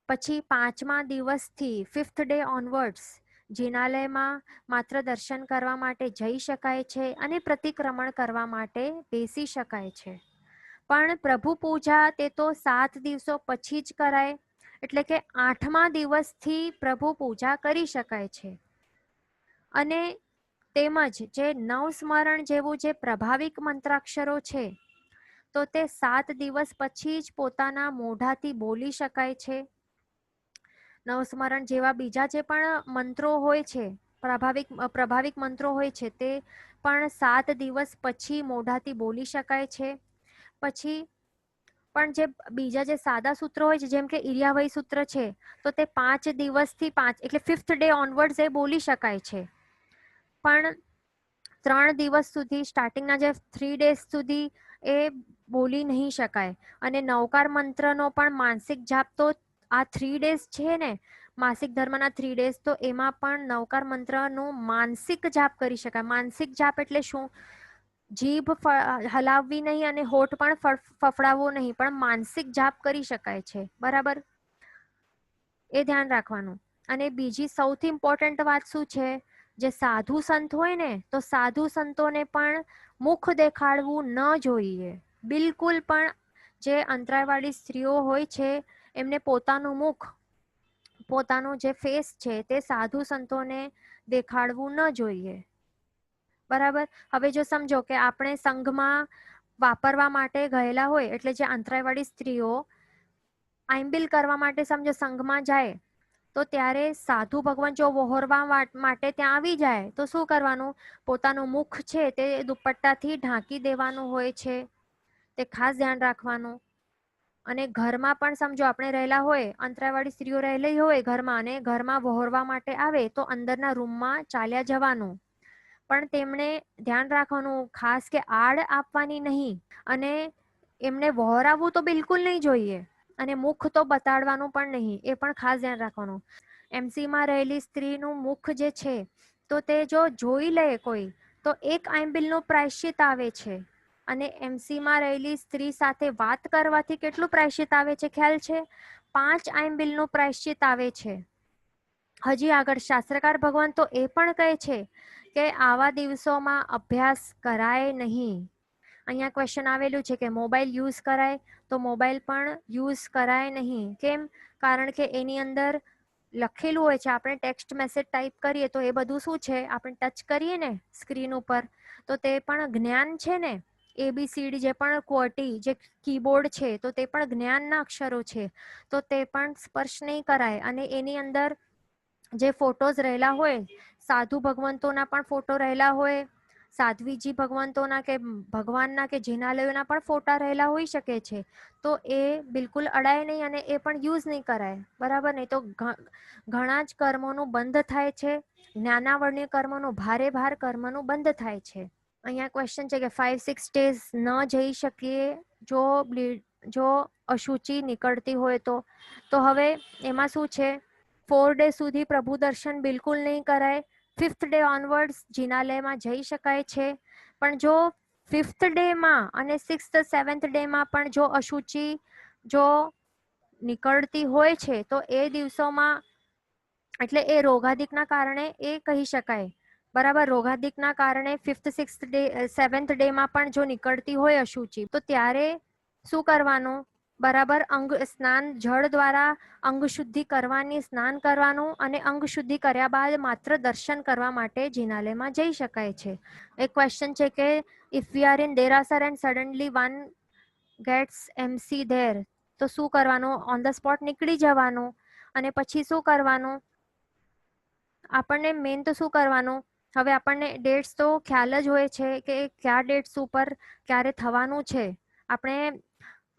પછી 5મા દિવસથી 5th ડે ઓનવર્ડ્સ જિનાલયમાં માત્ર દર્શન કરવા માટે જઈ શકાય છે અને પ્રતિક્રમણ કરવા માટે બેસી શકાય છે. પણ પ્રભુ પૂજા તે તો 7 દિવસો પછી જ કરાય, એટલે કે 8મા દિવસથી પ્રભુ પૂજા કરી શકાય છે. અને તેમજ જે નવસ્મરણ જેવું જે પ્રભાવિક મંત્રાક્ષરો છે તો તે 7 દિવસ પછી જ પોતાના મોઢાથી બોલી શકાય છે. નવસ્મરણ જેવા બીજા જે પણ મંત્રો હોય છે, પ્રભાવિક મંત્રો હોય છે, તે પણ 7 દિવસ પછી મોઢાથી બોલી શકાય છે. પછી પણ જે બીજા જે સાદા સૂત્રો હોય છે, જેમ કે ઇર્યાવઈ સૂત્ર છે, તો તે 5 દિવસથી 5, એટલે 5th ડે ઓનવર્ડ્સ એ બોલી શકાય છે. પણ 3 દિવસ સુધી, સ્ટાર્ટિંગના જે 3 ડેઝ સુધી એ બોલી નહીં શકાય. અને નવકાર મંત્રનો પણ માનસિક જાપ તો આ 3 ડેઝ છે ને, માસિક ધર્મના 3 ડેઝ, તો એમાં પણ નવકાર મંત્રનું માનસિક જાપ કરી શકાય. માનસિક જાપ એટલે શું? જીભ હલાવવી નહીં અને હોઠ પણ ફફડાવવો નહીં, પણ માનસિક જાપ કરી શકાય છે, બરાબર. એ ધ્યાન રાખવાનું. અને બીજી સૌથી ઇમ્પોર્ટન્ટ વાત શું છે? જે સાધુ સંત હોય ને, તો સાધુ સંતોને પણ મુખ દેખાડવું ન જોઈએ બિલકુલ. પણ જે અંતરાયવાળી સ્ત્રીઓ હોય છે એમને પોતાનું મુખ, પોતાનું જે ફેસ છે તે સાધુ સંતોને દેખાડવું ન જોઈએ, બરાબર. હવે જો સમજો કે આપણે સંઘમાં વાપરવા માટે ગયેલા હોય, એટલે જે અંતરાયવાળી સ્ત્રીઓ આઈમ્બિલ કરવા માટે સમજો સંઘમાં જાય, તો ત્યારે સાધુ ભગવાન જો વહોરવા માટે ત્યાં આવી જાય તો શું કરવાનું? પોતાનું મુખ છે તે દુપટ્ટાથી ઢાંકી દેવાનું હોય છે, તે ખાસ ધ્યાન રાખવાનું. અને ઘરમાં પણ સમજો આપણે રહેલા હોય, અંતરાયવાળી સ્ત્રીઓ રહેલી હોય ઘરમાં, અને ઘરમાં વહોરવા માટે આવે તો અંદરના રૂમમાં ચાલ્યા જવાનું. પણ તેમણે ધ્યાન રાખવાનું ખાસ કે આડ આપવાની નહીં, અને એમને વહોરાવવું તો બિલકુલ નહીં જોઈએ, અને મુખ તો બતાડવાનું પણ નહીં, એ પણ ખાસ ધ્યાન રાખવાનું. એમસીમાં રહેલી સ્ત્રીનું મુખ જે છે તો તે જો જોઈ લે કોઈ, તો 1 આંબિલનું પ્રાયશ્ચિત આવે છે. અને એમસીમાં રહેલી સ્ત્રી સાથે વાત કરવાથી કેટલું પ્રાયશ્ચિત આવે છે ખ્યાલ છે? 5 આયંબિલનું પ્રાયશ્ચિત આવે છે. હજી આગળ શાસ્ત્રકાર ભગવાન તો એ પણ કહે છે કે આવા દિવસોમાં અભ્યાસ કરાય નહીં. અહીંયા ક્વેશ્ચન આવેલું છે કે મોબાઈલ યુઝ કરાય, તો મોબાઈલ પણ યુઝ કરાય નહીં. કેમ? કારણ કે એની અંદર લખેલું હોય છે, આપણે ટેક્સ્ટ મેસેજ ટાઈપ કરીએ તો એ બધું શું છે, આપણે ટચ કરીએ ને સ્ક્રીન ઉપર તો તે પણ જ્ઞાન છે ને. ABCD જે પણ QWERTY જે કીબોર્ડ છે તો તે પણ જ્ઞાનના અક્ષરો છે, તો તે પણ સ્પર્શ નહીં કરાય. અને એની અંદર જે ફોટોઝ રહેલા હોય, સાધુ ભગવંતોના પણ ફોટો રહેલા હોય, સાધ્વીજી ભગવંતોના કે ભગવાનના કે જિનાલયોના પણ ફોટા રહેલા હોઈ શકે છે, તો એ બિલકુલ અડાય નહીં અને એ પણ યુઝ નહીં કરાય. બરાબર? નહીં તો ઘણા જ કર્મોનું બંધ થાય છે. જ્ઞાનાવરણીય કર્મોનું ભાર કર્મનું બંધ થાય છે. અહીંયા ક્વેશ્ચન છે કે 5-6 ડેઝ ન જઈ શકીએ જો અશુચિ નીકળતી હોય તો હવે એમાં શું છે, 4 ડે સુધી પ્રભુ દર્શન બિલકુલ નહીં કરાય. 5th ડે ઓનવર્ડ્સ જિનાલયમાં જઈ શકાય છે. પણ જો 5th ડેમાં અને 6th 7th ડેમાં પણ જો અશુચિ જો નીકળતી હોય છે તો એ દિવસોમાં, એટલે એ રોગાદિકના કારણે એ કહી શકાય. બરાબર? રોગાદિકના કારણે 5th 6th ડે 7th ડેમાં પણ જો નીકળતી હોય અશુચિ, તો ત્યારે શું કરવાનું? બરાબર, અંગ સ્નાન જળ દ્વારા અંગ શુદ્ધિ કરવાની, સ્નાન કરવાનું, અને અંગ શુદ્ધિ કર્યા બાદ માત્ર દર્શન કરવા માટે જિનાલયમાં જઈ શકાય છે. એક ક્વેશ્ચન છે કે if we are in derasar and suddenly one gets MC there, તો શું કરવાનું? ઓન ધ સ્પોટ નીકળી જવાનું. અને પછી શું કરવાનું? આપણને મેન તો શું કરવાનું? હવે આપણને ડેટ્સ તો ખ્યાલ જ હોય છે કે કયા ડેટ્સ ઉપર ક્યારે થવાનું છે, આપણે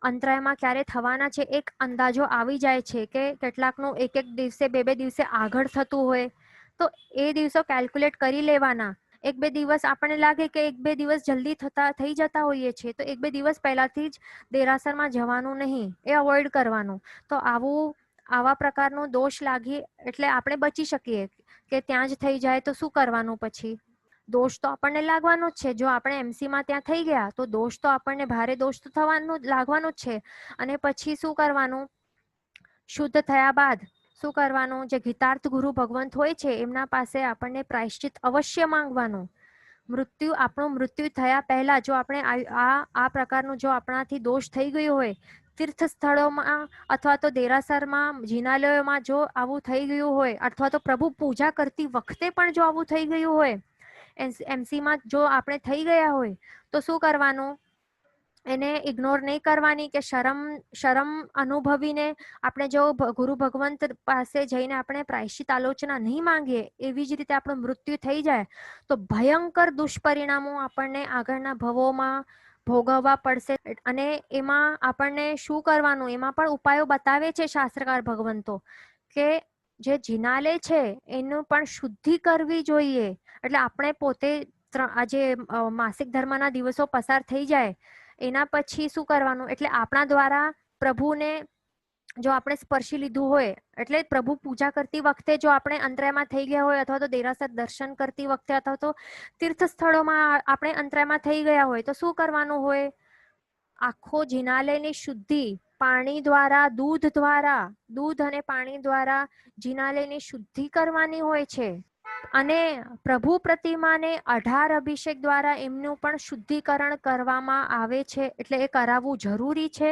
અંતરાયમાં ક્યારે થવાના છે, એક અંદાજો આવી જાય છે કે કેટલાકનું એક દિવસે બે દિવસે આગળ થતું હોય, તો એ દિવસો કેલ્ક્યુલેટ કરી લેવાના. 1-2 દિવસ આપણને લાગે કે 1-2 દિવસ જલ્દી થઈ જતા હોઈએ છે, તો 1-2 દિવસ પહેલાથી જ દેરાસરમાં જવાનું નહીં, એ અવોઇડ કરવાનું. તો આવા પ્રકારનો દોષ લાગી એટલે આપણે બચી શકીએ કે ત્યાં જ થઈ જાય તો શું કરવાનું? પછી દોષ તો આપણને લાગવાનો જ છે. જો આપણે એમસીમાં ત્યાં થઈ ગયા તો દોષ તો આપણને ભારે દોષ તો લાગવાનો જ છે. અને પછી શું કરવાનું? શુદ્ધ થયા બાદ શું કરવાનું? જે ગીતાર્થ ગુરુ ભગવંત હોય છે એમના પાસે આપણને પ્રાયશ્ચિત અવશ્ય માંગવાનું. આપણું મૃત્યુ થયા પહેલા જો આપણે આ પ્રકારનું જો આપણાથી દોષ થઈ ગયું હોય, તીર્થ સ્થળોમાં અથવા તો દેરાસરમાં જિનાલયોમાં જો આવું થઈ ગયું હોય, અથવા તો પ્રભુ પૂજા કરતી વખતે પણ જો આવું થઈ ગયું હોય, એમસીમાં જો આપણે થઈ ગયા હોય, તો શું કરવાનું? એને ઇગ્નોર નહીં કરવાની કે શરમ અનુભવીને આપણે જો ગુરુ ભગવંત પાસે જઈને આપણે પ્રાયશ્ચિત આલોચના નહીં માંગીએ, એવી જ રીતે આપણું મૃત્યુ થઈ જાય તો ભયંકર દુષ્પરિણામો આપણને આગળના ભવોમાં ભોગવવા પડશે. અને એમાં આપણને શું કરવાનું, એમાં પણ ઉપાયો બતાવે છે શાસ્ત્રકાર ભગવંતો કે જે જિનાલય છે એનું પણ શુદ્ધિ કરવી જોઈએ. એટલે આપણે પોતે આજે માસિક ધર્મના દિવસો પસાર થઈ જાય એના પછી શું કરવાનું? એટલે આપણા દ્વારા પ્રભુને જો આપણે સ્પર્શી લીધું હોય, એટલે પ્રભુ પૂજા કરતી વખતે જો આપણે અંતરાયમાં થઈ ગયા હોય, અથવા તો દેરાસર દર્શન કરતી વખતે, અથવા તો તીર્થ સ્થળોમાં આપણે અંતરાયમાં થઈ ગયા હોય, તો શું કરવાનું હોય? આખો જિનાલયની શુદ્ધિ પાણી દ્વારા, દૂધ અને પાણી દ્વારા જિનાલયની શુદ્ધિ કરવાની હોય છે. અને પ્રભુ પ્રતિમાને 18 અભિષેક દ્વારા એમનું પણ શુદ્ધિકરણ કરવામાં આવે છે. એટલે એ કરાવવું જરૂરી છે.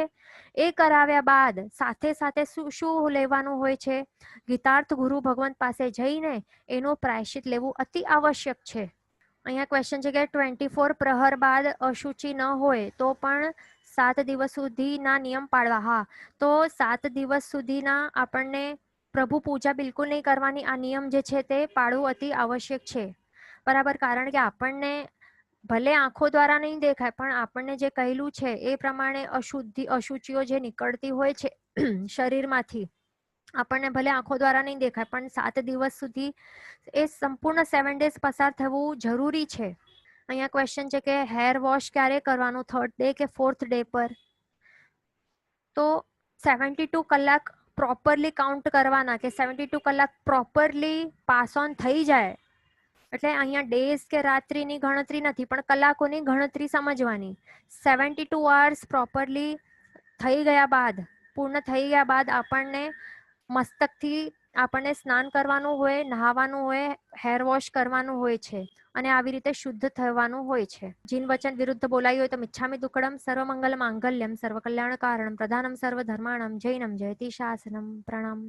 એ કરાવ્યા બાદ સાથે સાથે શું લેવાનું હોય છે? ગીતાર્થ ગુરુ ભગવંત પાસે જઈને એનું પ્રાયશ્ચિત લેવું અતિ આવશ્યક છે. અહીંયા ક્વેશ્ચન છે કે 24 પ્રહર બાદ અશુચિ ન હોય તો પણ 7 દિવસ સુધીના નિયમ પાળવા. હા, તો 7 દિવસ સુધીના આપણને પ્રભુ પૂજા બિલકુલ નહીં કરવાની. આ નિયમ જે છે તે પાળવું અતિ આવશ્યક છે. બરાબર? કારણ કે આપણને ભલે આંખો દ્વારા નહીં દેખાય, પણ આપણને જે કહેલું છે એ પ્રમાણે અશુચિઓ જે નીકળતી હોય છે શરીરમાંથી, આપણને ભલે આંખો દ્વારા નહીં દેખાય, પણ 7 દિવસ સુધી એ સંપૂર્ણ 7 ડેઝ પસાર થવું જરૂરી છે. અહીંયા ક્વેશ્ચન છે કે હેર વોશ ક્યારે કરવાનું? 3rd ડે કે 4th ડે પર? તો 72 કલાક પ્રોપરલી કાઉન્ટ કરવાના કે 72 કલાક પ્રોપરલી પાસ ઓન થઈ જાય. એટલે અહીંયા ડેઝ કે રાત્રિની ગણતરી નથી, પણ કલાકોની ગણતરી સમજવાની. 72 અવર્સ પ્રોપરલી થઈ ગયા બાદ પૂર્ણ થઈ ગયા બાદ આપણને મસ્તકથી આપણને સ્નાન કરવાનું હોય, નહાવાનું હોય, હેર વોશ કરવાનું હોય છે અને આવી રીતે શુદ્ધ થવાનું હોય છે. જીન વચન વિરુદ્ધ બોલાયું હોય તો મિચ્છામિ દુક્કડમ સર્વમંગલ માંગલ્યમ સર્વકલ્યાણ કારણમ પ્રધાનમ સર્વધર્માણમ જૈનમ જયતિ શાસનમ. પ્રણામ.